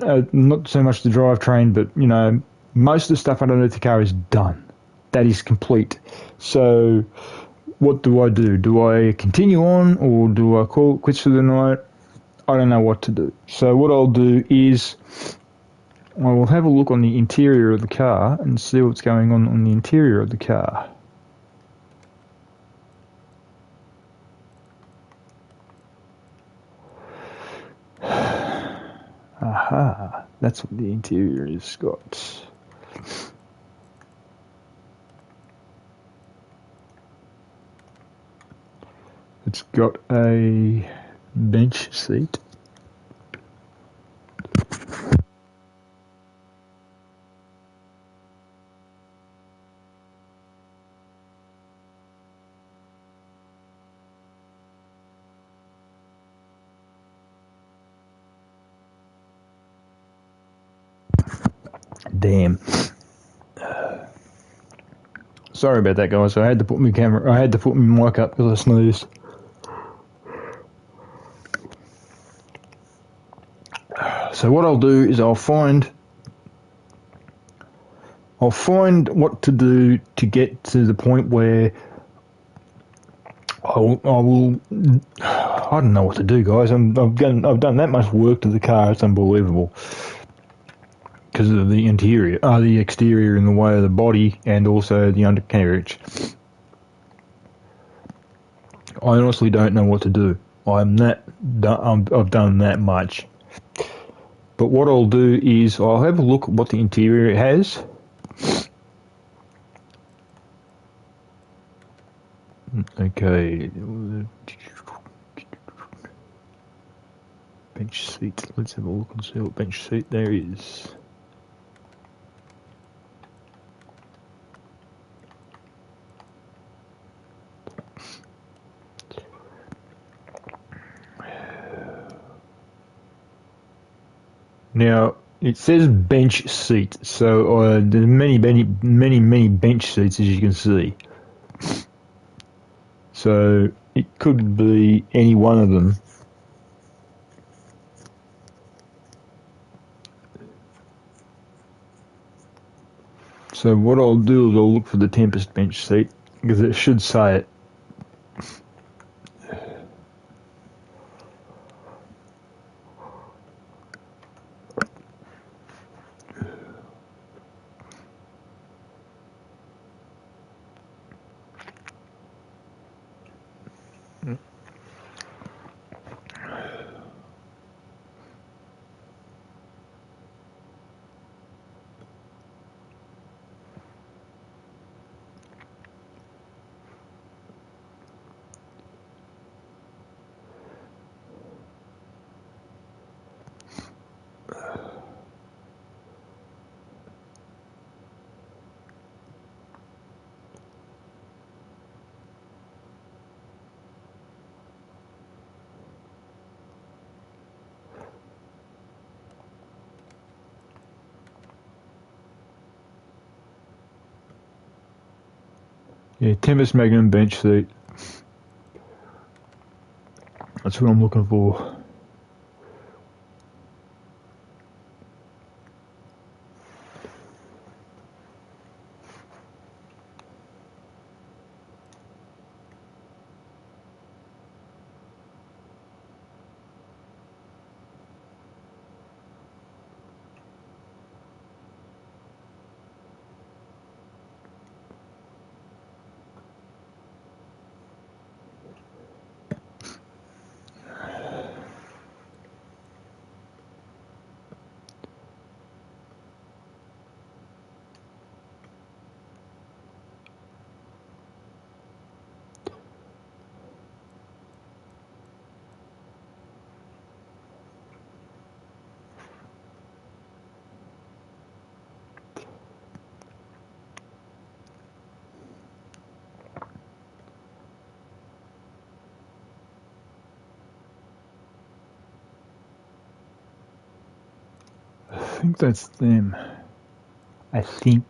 not so much the drivetrain, but most of the stuff underneath the car is done. That is complete. So what do I do? Do I continue on, or do I call it quits for the night? I don't know what to do. So what I'll do is I will have a look on the interior of the car and see what's going on the interior of the car. Aha, that's what the interior has got. It's got a bench seat. Damn. Sorry about that, guys. I had to put my mic up because I sneezed. So what I'll do is I'll find what to do to get to the point where I don't know what to do, guys. I've done that much work to the car. It's unbelievable because of the exterior in the way of the body and also the undercarriage. I honestly don't know what to do. I've done that much. But what I'll do is I'll have a look at what the interior has. Okay. Bench seat. Let's have a look and see what bench seat there is. Now, it says bench seat, so there's many bench seats as you can see. So it could be any one of them. So what I'll do is I'll look for the Tempest bench seat because it should say it. Yeah, Tempest Magnum bench seat. That's what I'm looking for. I think that's them. I think.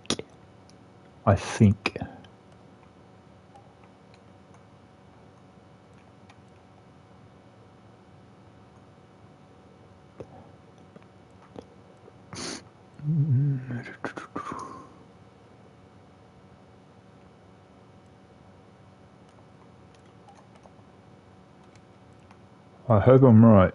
I hope I'm right.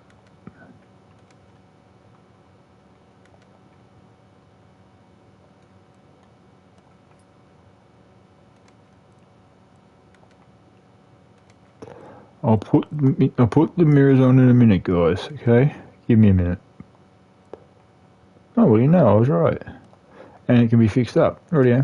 I'll put the mirrors on in a minute, guys. Okay, give me a minute. Oh well, I was right, and it can be fixed up. Already.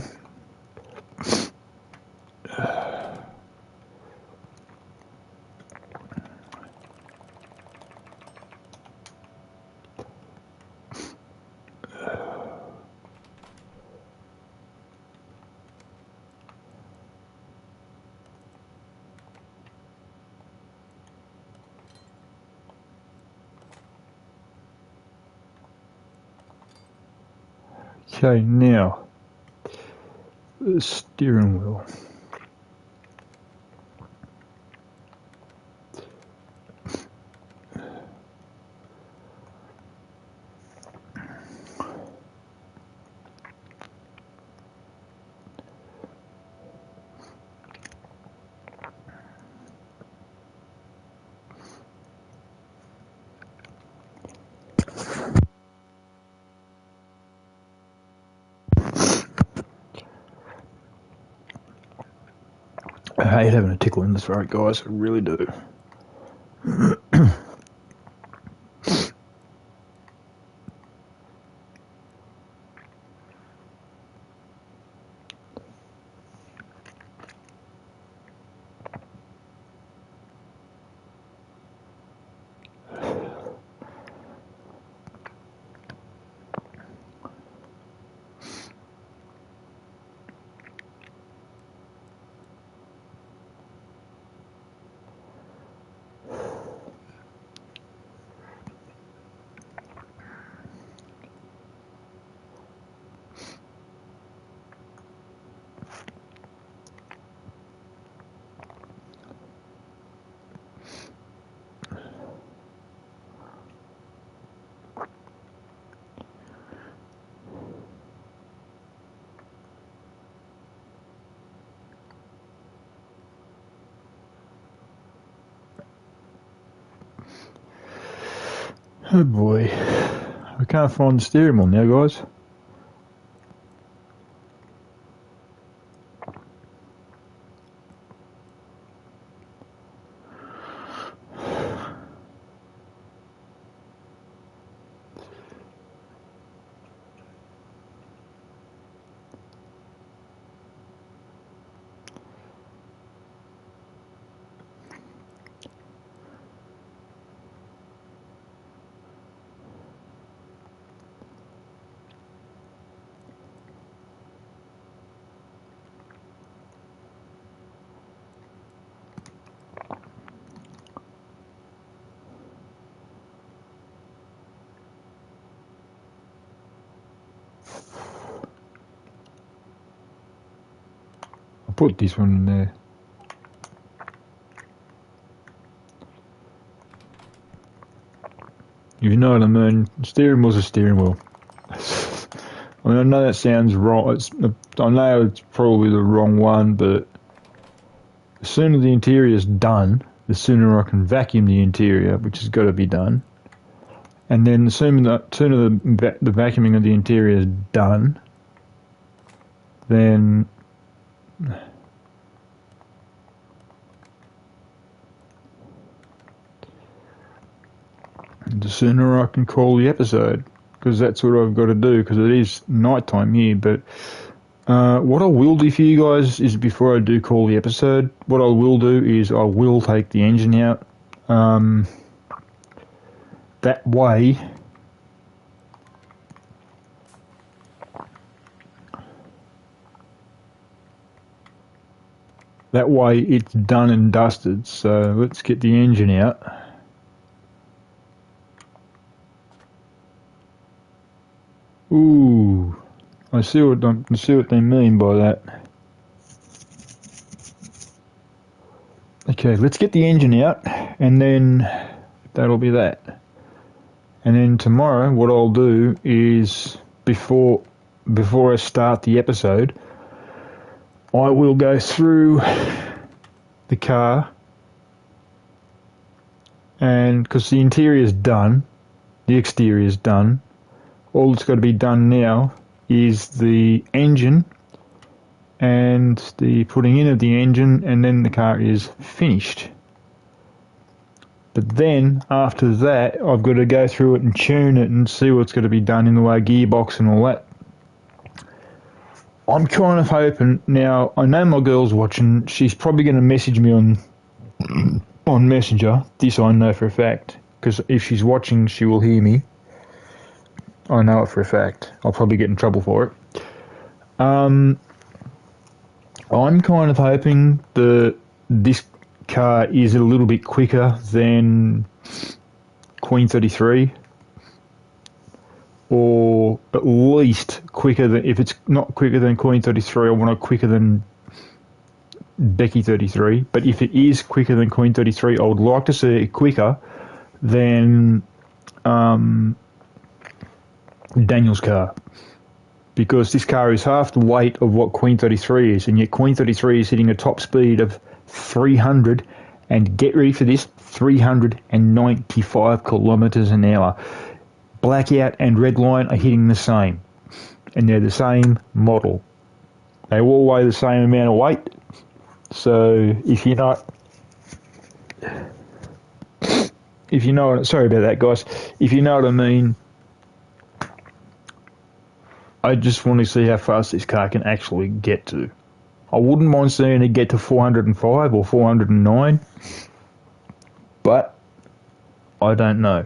Okay, now the steering wheel. I hate having a tickle in the throat, guys. I really do. Oh boy. I can't find the steering wheel now, guys. I'll put this one in there. If you know what I mean, steering wheel's a steering wheel. I mean, I know that sounds wrong. I know it's probably the wrong one, but the sooner the interior's done, the sooner I can vacuum the interior, which has got to be done. And then the sooner the vacuuming of the interior is done, then the sooner I can call the episode, because that's what I've got to do, because it is night time here. But what I will do for you guys is, before I do call the episode, what I will do is I will take the engine out. That way it's done and dusted. So let's get the engine out. Ooh, I see what they mean by that. Okay, let's get the engine out, and then that'll be that. And then tomorrow, what I'll do is, before I start the episode, I will go through the car, and because the interior is done, the exterior is done, all that's got to be done now is the engine and the putting in of the engine, and then the car is finished. But then, after that, I've got to go through it and tune it and see what's got to be done in the way of gearbox and all that. I'm kind of hoping, now, I know my girl's watching, she's probably going to message me on Messenger, this I know for a fact, because if she's watching, she will hear me. I know it for a fact. I'll probably get in trouble for it. I'm kind of hoping that this car is a little bit quicker than Queen 33. or at least quicker than, if it's not quicker than Queen 33, I want it quicker than Becky 33. But if it is quicker than Queen 33, I would like to see it quicker than Daniel's car. Because this car is half the weight of what Queen 33 is, and yet Queen 33 is hitting a top speed of 300, and get ready for this, 395 kilometres an hour. Blackout and Redline are hitting the same, and they're the same model. They all weigh the same amount of weight, so if you're not... sorry about that, guys. If you know what I mean, I just want to see how fast this car can actually get to. I wouldn't mind seeing it get to 405 or 409, but I don't know.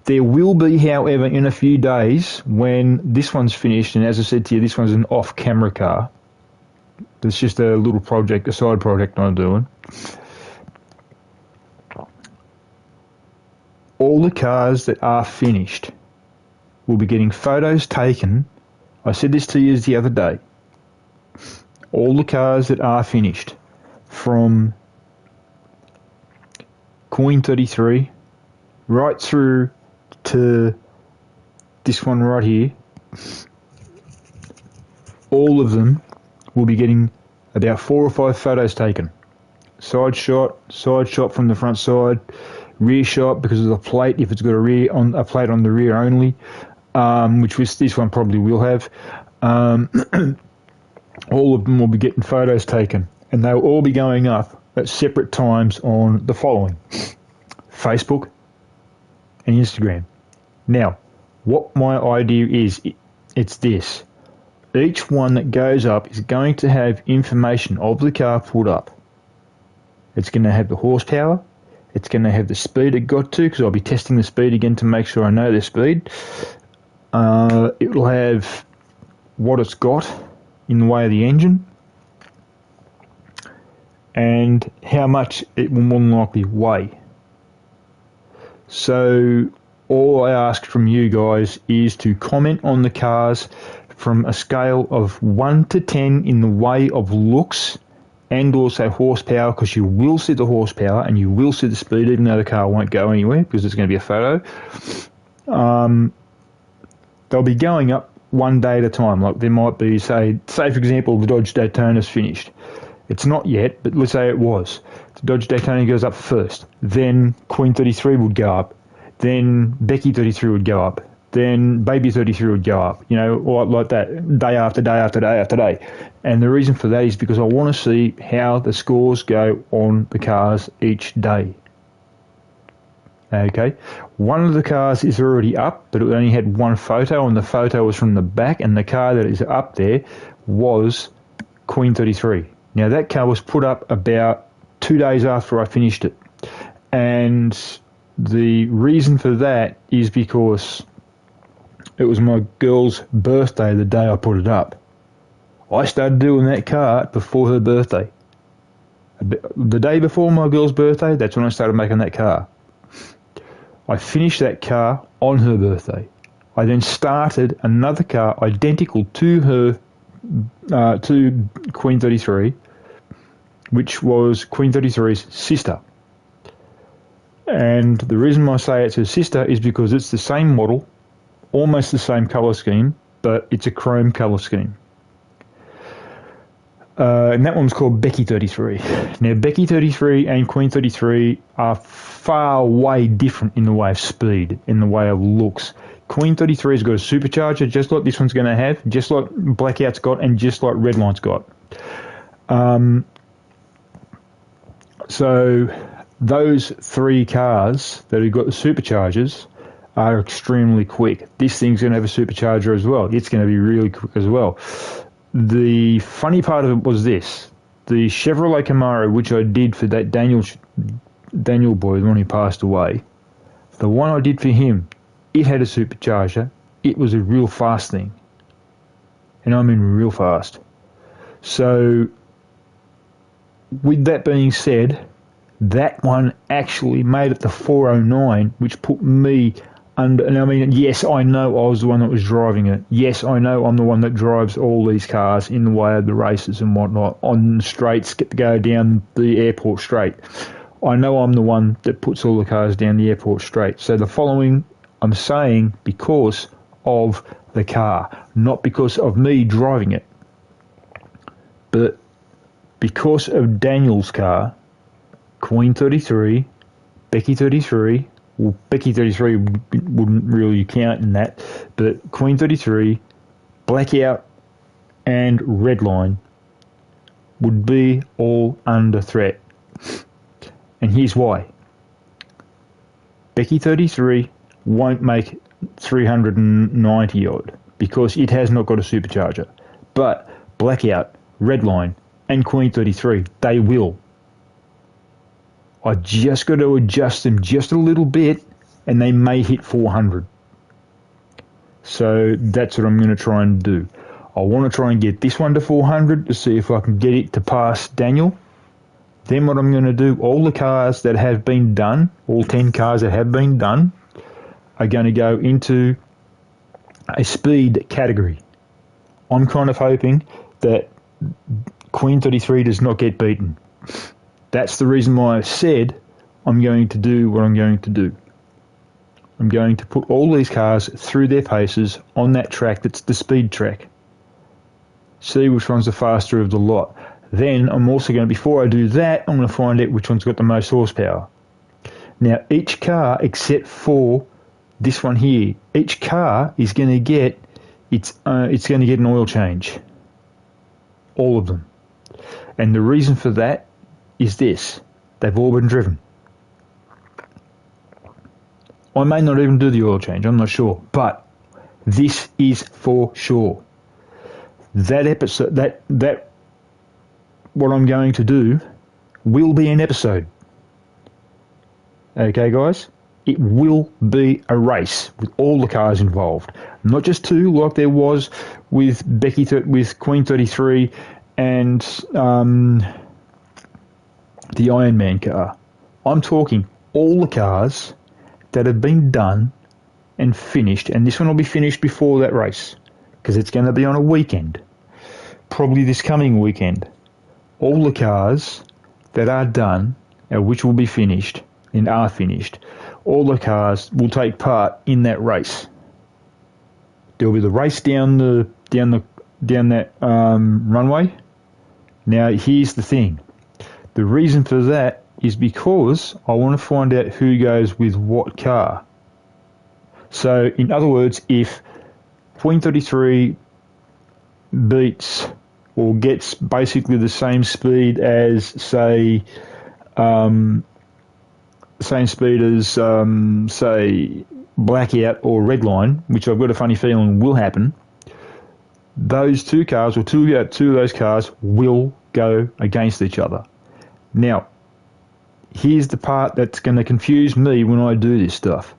There will be, however, in a few days, when this one's finished, and as I said to you, this one's an off-camera car. It's just a little project, a side project I'm doing. All the cars that are finished will be getting photos taken. I said this to you the other day. All the cars that are finished, from Queen 33 right through to this one right here, all of them will be getting about 4 or 5 photos taken. Side shot from the front side, rear shot because of the plate, if it's got a plate on the rear only, which this one probably will have. All of them will be getting photos taken, and they'll all be going up at separate times on the following: Facebook and Instagram. Now, what my idea is, it's this. Each one that goes up is going to have information of the car put up. It's going to have the horsepower. It's going to have the speed it got to, because I'll be testing the speed again to make sure I know their speed. It will have what it's got in the way of the engine, and how much it will more than likely weigh. So all I ask from you guys is to comment on the cars from a scale of 1 to 10 in the way of looks and also horsepower, because you will see the horsepower and you will see the speed, even though the car won't go anywhere because it's going to be a photo. They'll be going up one day at a time. Like there might be, say for example, the Dodge Daytona's finished. It's not yet, but let's say it was. The Dodge Daytona goes up first. Then Queen 33 would go up. Then Becky 33 would go up. Then Baby 33 would go up. Or like that, day after day after day after day. And the reason for that is because I want to see how the scores go on the cars each day. Okay, one of the cars is already up, but it only had one photo, and the photo was from the back, and the car that is up there was Queen 33. Now, that car was put up about 2 days after I finished it, and the reason for that is because it was my girl's birthday the day I put it up. I started doing that car before her birthday. The day before my girl's birthday, that's when I started making that car. I finished that car on her birthday. I then started another car identical to her, to Queen 33, which was Queen 33's sister. And the reason I say it's her sister is because it's the same model, almost the same colour scheme, but it's a chrome colour scheme. And that one's called Becky 33. Now, Becky 33 and Queen 33 are far way different in the way of speed, in the way of looks. Queen 33 has got a supercharger, just like this one's going to have, just like Blackout's got, and just like Redline's got. So those 3 cars that have got the superchargers are extremely quick. This thing's going to have a supercharger as well. It's going to be really quick as well. The funny part of it was this. The Chevrolet Camaro, which I did for that Daniel boy, the one who passed away, the one I did for him, it had a supercharger. It was a real fast thing. And I mean real fast. So, with that being said, that one actually made it to 409, which put me And I mean, yes, I know I was the one that was driving it. Yes, I know I'm the one that drives all these cars in the way of the races and whatnot on straights, get to go down the airport straight. I know I'm the one that puts all the cars down the airport straight. So the following I'm saying because of the car, not because of me driving it, but because of Daniel's car, Queen 33, Becky 33. Well, Becky 33 wouldn't really count in that, but Queen 33, Blackout, and Redline would be all under threat. And here's why. Becky 33 won't make 390 odd because it has not got a supercharger. But Blackout, Redline, and Queen 33, they will. I just got to adjust them just a little bit and they may hit 400. So that's what I'm going to try and do. I want to try and get this one to 400 to see if I can get it to pass Daniel. Then what I'm going to do, all the cars that have been done, all 10 cars that have been done, are going to go into a speed category. I'm kind of hoping that Queen 33 does not get beaten. That's the reason why I said I'm going to do what I'm going to do. I'm going to put all these cars through their paces on that track that's the speed track. See which one's the faster of the lot. Then I'm also going to, before I do that, I'm going to find out which one's got the most horsepower. Now each car, except for this one here, each car is going to get it's going to get an oil change. All of them. And the reason for that is this. They've all been driven. I may not even do the oil change, I'm not sure. But this is for sure. That episode, that what I'm going to do will be an episode. Okay, guys? It will be a race with all the cars involved. Not just two, like there was with with Queen 33 and the Iron Man car. I'm talking all the cars that have been done and finished, and this one will be finished before that race because it's going to be on a weekend, probably this coming weekend. All the cars that are done, which will be finished and are finished, all the cars will take part in that race. There'll be the race down that runway. Now here's the thing. The reason for that is because I want to find out who goes with what car. So, in other words, if Queen 33 beats or gets basically the same speed as, say, say, Blackout or Redline, which I've got a funny feeling will happen, those two cars, or two of those cars, will go against each other. Now, here's the part that's going to confuse me when I do this stuff.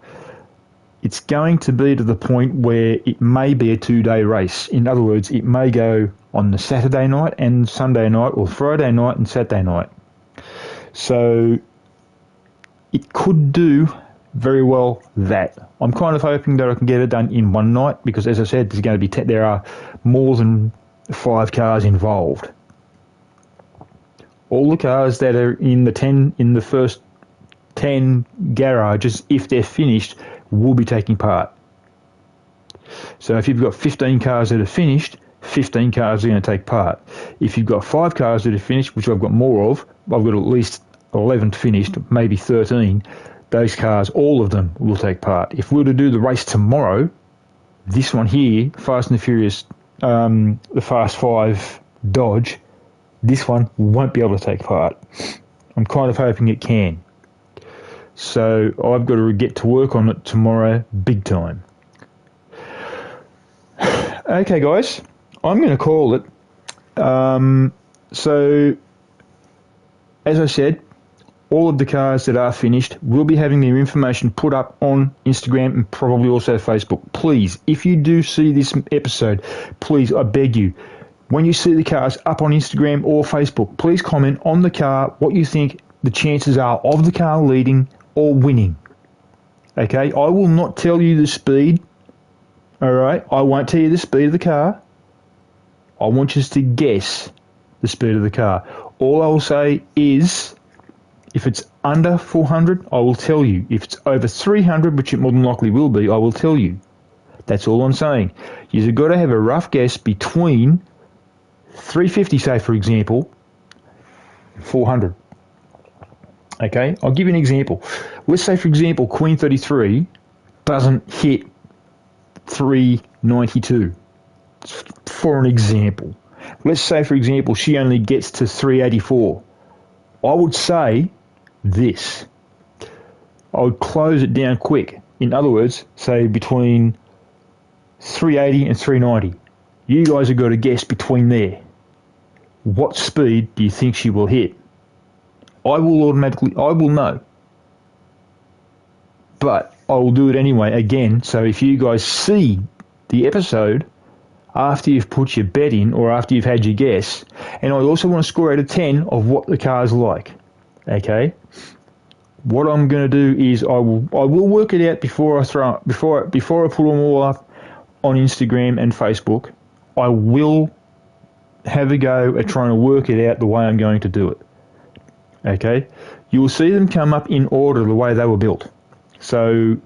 It's going to be to the point where it may be a 2-day race. In other words, it may go on the Saturday night and Sunday night, or Friday night and Saturday night. So it could do very well that. I'm kind of hoping that I can get it done in one night because, as I said, there's going to be there are more than 5 cars involved. All the cars that are in the first 10 garages, if they're finished, will be taking part. So if you've got 15 cars that are finished, 15 cars are going to take part. If you've got 5 cars that are finished, which I've got more of, I've got at least 11 finished, maybe 13, those cars, all of them will take part. If we were to do the race tomorrow, this one here, Fast and the Furious, the Fast 5 Dodge, this one won't be able to take part. I'm kind of hoping it can. So I've got to get to work on it tomorrow big time. Okay, guys, I'm going to call it. So, as I said, all of the cars that are finished will be having their information put up on Instagram and probably also Facebook. Please, if you do see this episode, please, I beg you, when you see the cars up on Instagram or Facebook, please comment on the car what you think the chances are of the car leading or winning. Okay, I will not tell you the speed. All right, I won't tell you the speed of the car. I want you to guess the speed of the car. All I will say is, if it's under 400, I will tell you. If it's over 300, which it more than likely will be, I will tell you. That's all I'm saying. You've got to have a rough guess between 350, say for example, 400. Okay, I'll give you an example. Let's say for example, Queen 33 doesn't hit 392. For an example. Let's say for example, she only gets to 384. I would say this. I would close it down quick. In other words, say between 380 and 390. You guys have got to guess between there. What speed do you think she will hit? I will know. But I will do it anyway again, so if you guys see the episode after you've put your bet in or after you've had your guess, and I also want to score out of 10 of what the car's like. Okay? What I'm going to do is I will work it out before I put them all up on Instagram and Facebook. I will have a go at trying to work it out the way I'm going to do it. Okay? You will see them come up in order the way they were built. So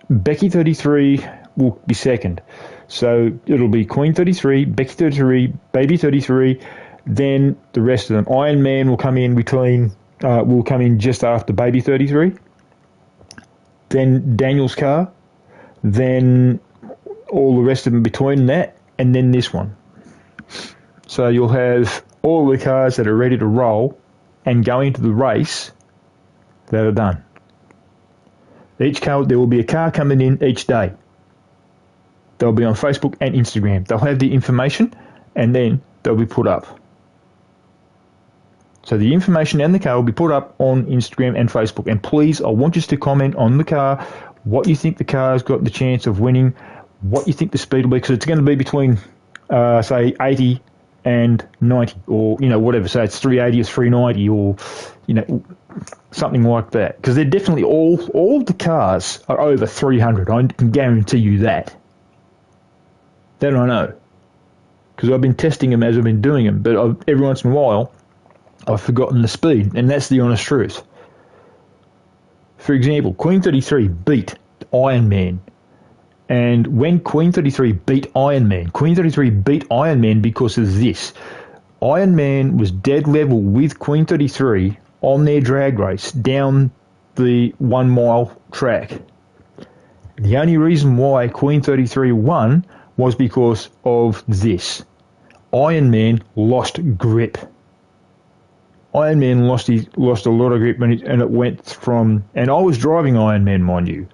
Becky 33 will be second. So it'll be Queen 33, Becky 33, Baby 33, then the rest of them. Iron Man will come in just after Baby 33. Then Daniel's car. Then all the rest of them between that, and then this one. So you'll have all the cars that are ready to roll and go into the race that are done. Each car, there will be a car coming in each day. They'll be on Facebook and Instagram. They'll have the information and then they'll be put up. So the information and the car will be put up on Instagram and Facebook. And please, I want you to comment on the car, what you think the car's got the chance of winning, what you think the speed will be, because it's going to be between, say, 80 and 90, or, whatever. So it's 380 or 390 or, something like that. Because they're definitely all of the cars are over 300. I can guarantee you that. That I know. Because I've been testing them as I've been doing them. But every once in a while, I've forgotten the speed. And that's the honest truth. For example, Queen 33 beat Iron Man. And when Queen 33 beat Iron Man because of this. Iron Man was dead level with Queen 33 on their drag race down the 1 mile track. The only reason why Queen 33 won was because of this. Iron Man lost grip. Iron Man lost a lot of grip, and it went from, and I was driving Iron Man, mind you.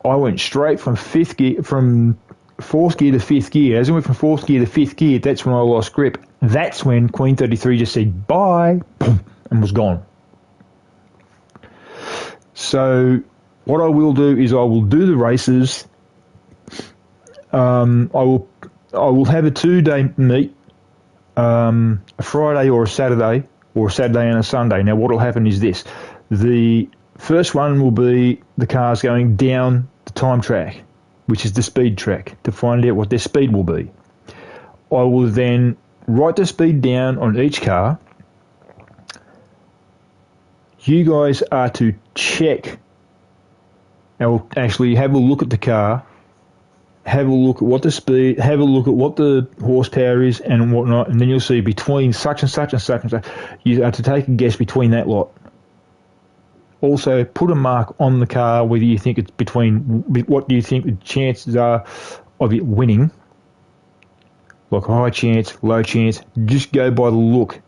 I went straight from fourth gear to fifth gear. As I went from fourth gear to fifth gear, that's when I lost grip. That's when Queen 33 just said bye, boom, and was gone. So what I will do is I will do the races. I will have a 2-day meet, a Friday or a Saturday and a Sunday. Now what will happen is this. The first one will be the cars going down the time track, which is the speed track, to find out what their speed will be. I will then write the speed down on each car. You guys are to check, or actually have a look at the car, have a look at what the speed, have a look at what the horsepower is and whatnot, and then you'll see between such and such and such and such. You are to take a guess between that lot. Also, put a mark on the car whether you think it's between, what do you think the chances are of it winning. Like high chance, low chance, just go by the look.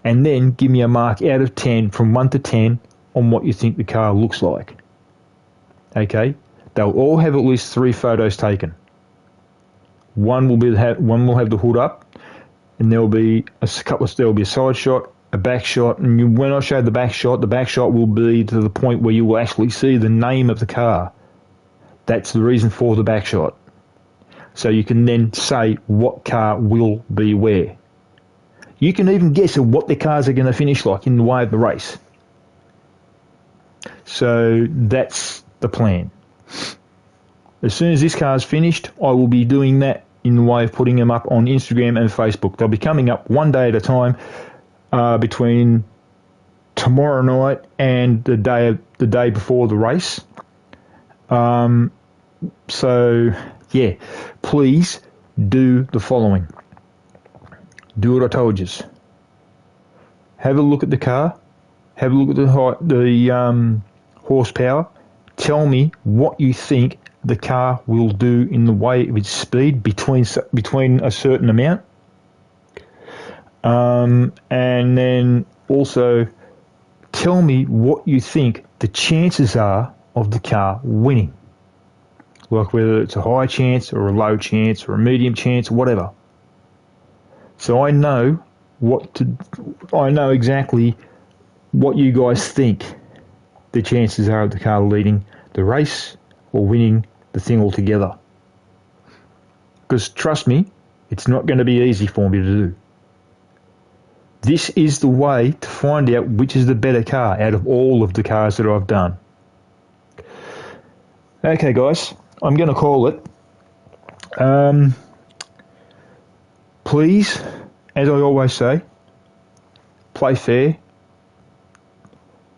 And then give me a mark out of 10, from 1 to 10, on what you think the car looks like. Okay? They'll all have at least 3 photos taken. One will have the hood up, and there'll be a side shot, a back shot, and when I show the back shot will be to the point where you will actually see the name of the car. That's the reason for the back shot. So you can then say what car will be where. You can even guess at what the cars are going to finish like in the way of the race. So that's the plan. As soon as this car is finished, I will be doing that in the way of putting them up on Instagram and Facebook. They'll be coming up one day at a time between tomorrow night and the day before the race. So, yeah, please do the following. Do what I told you. Have a look at the car. Have a look at the horsepower. Tell me what you think the car will do in the way of its speed between a certain amount. And then also tell me what you think the chances are of the car winning. Like whether it's a high chance or a low chance or a medium chance, whatever. So I know exactly what you guys think the chances are of the car leading the race or winning the thing altogether. Because trust me, it's not going to be easy for me to do. This is the way to find out which is the better car out of all of the cars that I've done. Okay, guys, I'm going to call it. Please, as I always say, play fair.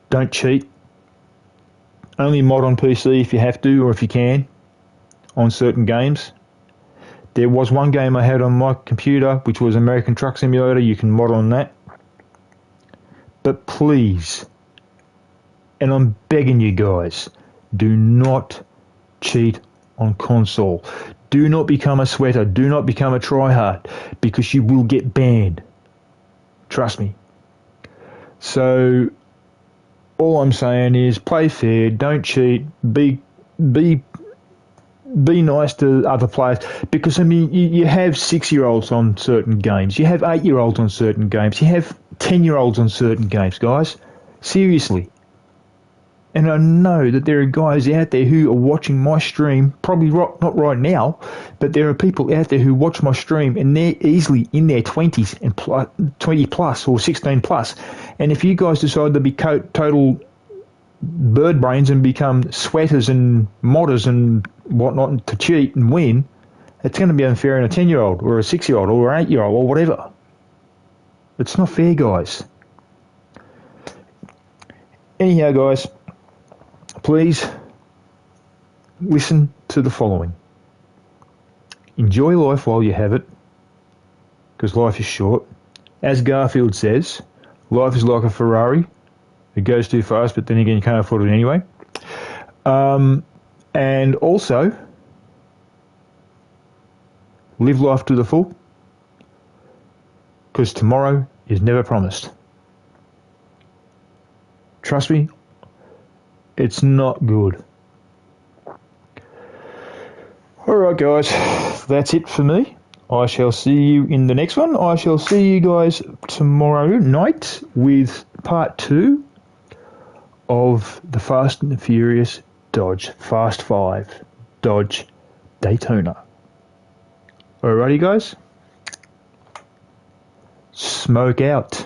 Don't cheat. Only mod on PC if you have to or if you can on certain games. There was one game I had on my computer which was American Truck Simulator. You can mod on that. But please, and I'm begging you guys, do not cheat on console. Do not become a sweater. Do not become a tryhard because you will get banned. Trust me. So all I'm saying is play fair, don't cheat, be nice to other players because I mean you have 6-year-olds on certain games, you have 8-year-olds on certain games, you have 10-year-olds on certain games, guys. Seriously. And I know that there are guys out there who are watching my stream, probably not right now, but there are people out there who watch my stream and they're easily in their 20s and 20 plus or 16 plus. And if you guys decide to be total bird brains and become sweaters and modders and whatnot to cheat and win, it's going to be unfair on a 10-year-old or a 6-year-old or an 8-year-old or whatever. It's not fair, guys. Anyhow, guys, please listen to the following. Enjoy life while you have it, because life is short. As Garfield says, life is like a Ferrari. It goes too fast, but then again, you can't afford it anyway. And also, live life to the full, because tomorrow is never promised. Trust me, it's not good. Alright guys, that's it for me. I shall see you in the next one. I shall see you guys tomorrow night with part 2 of the Fast and the Furious Dodge Fast 5 Dodge Daytona. Alrighty guys, smoke out.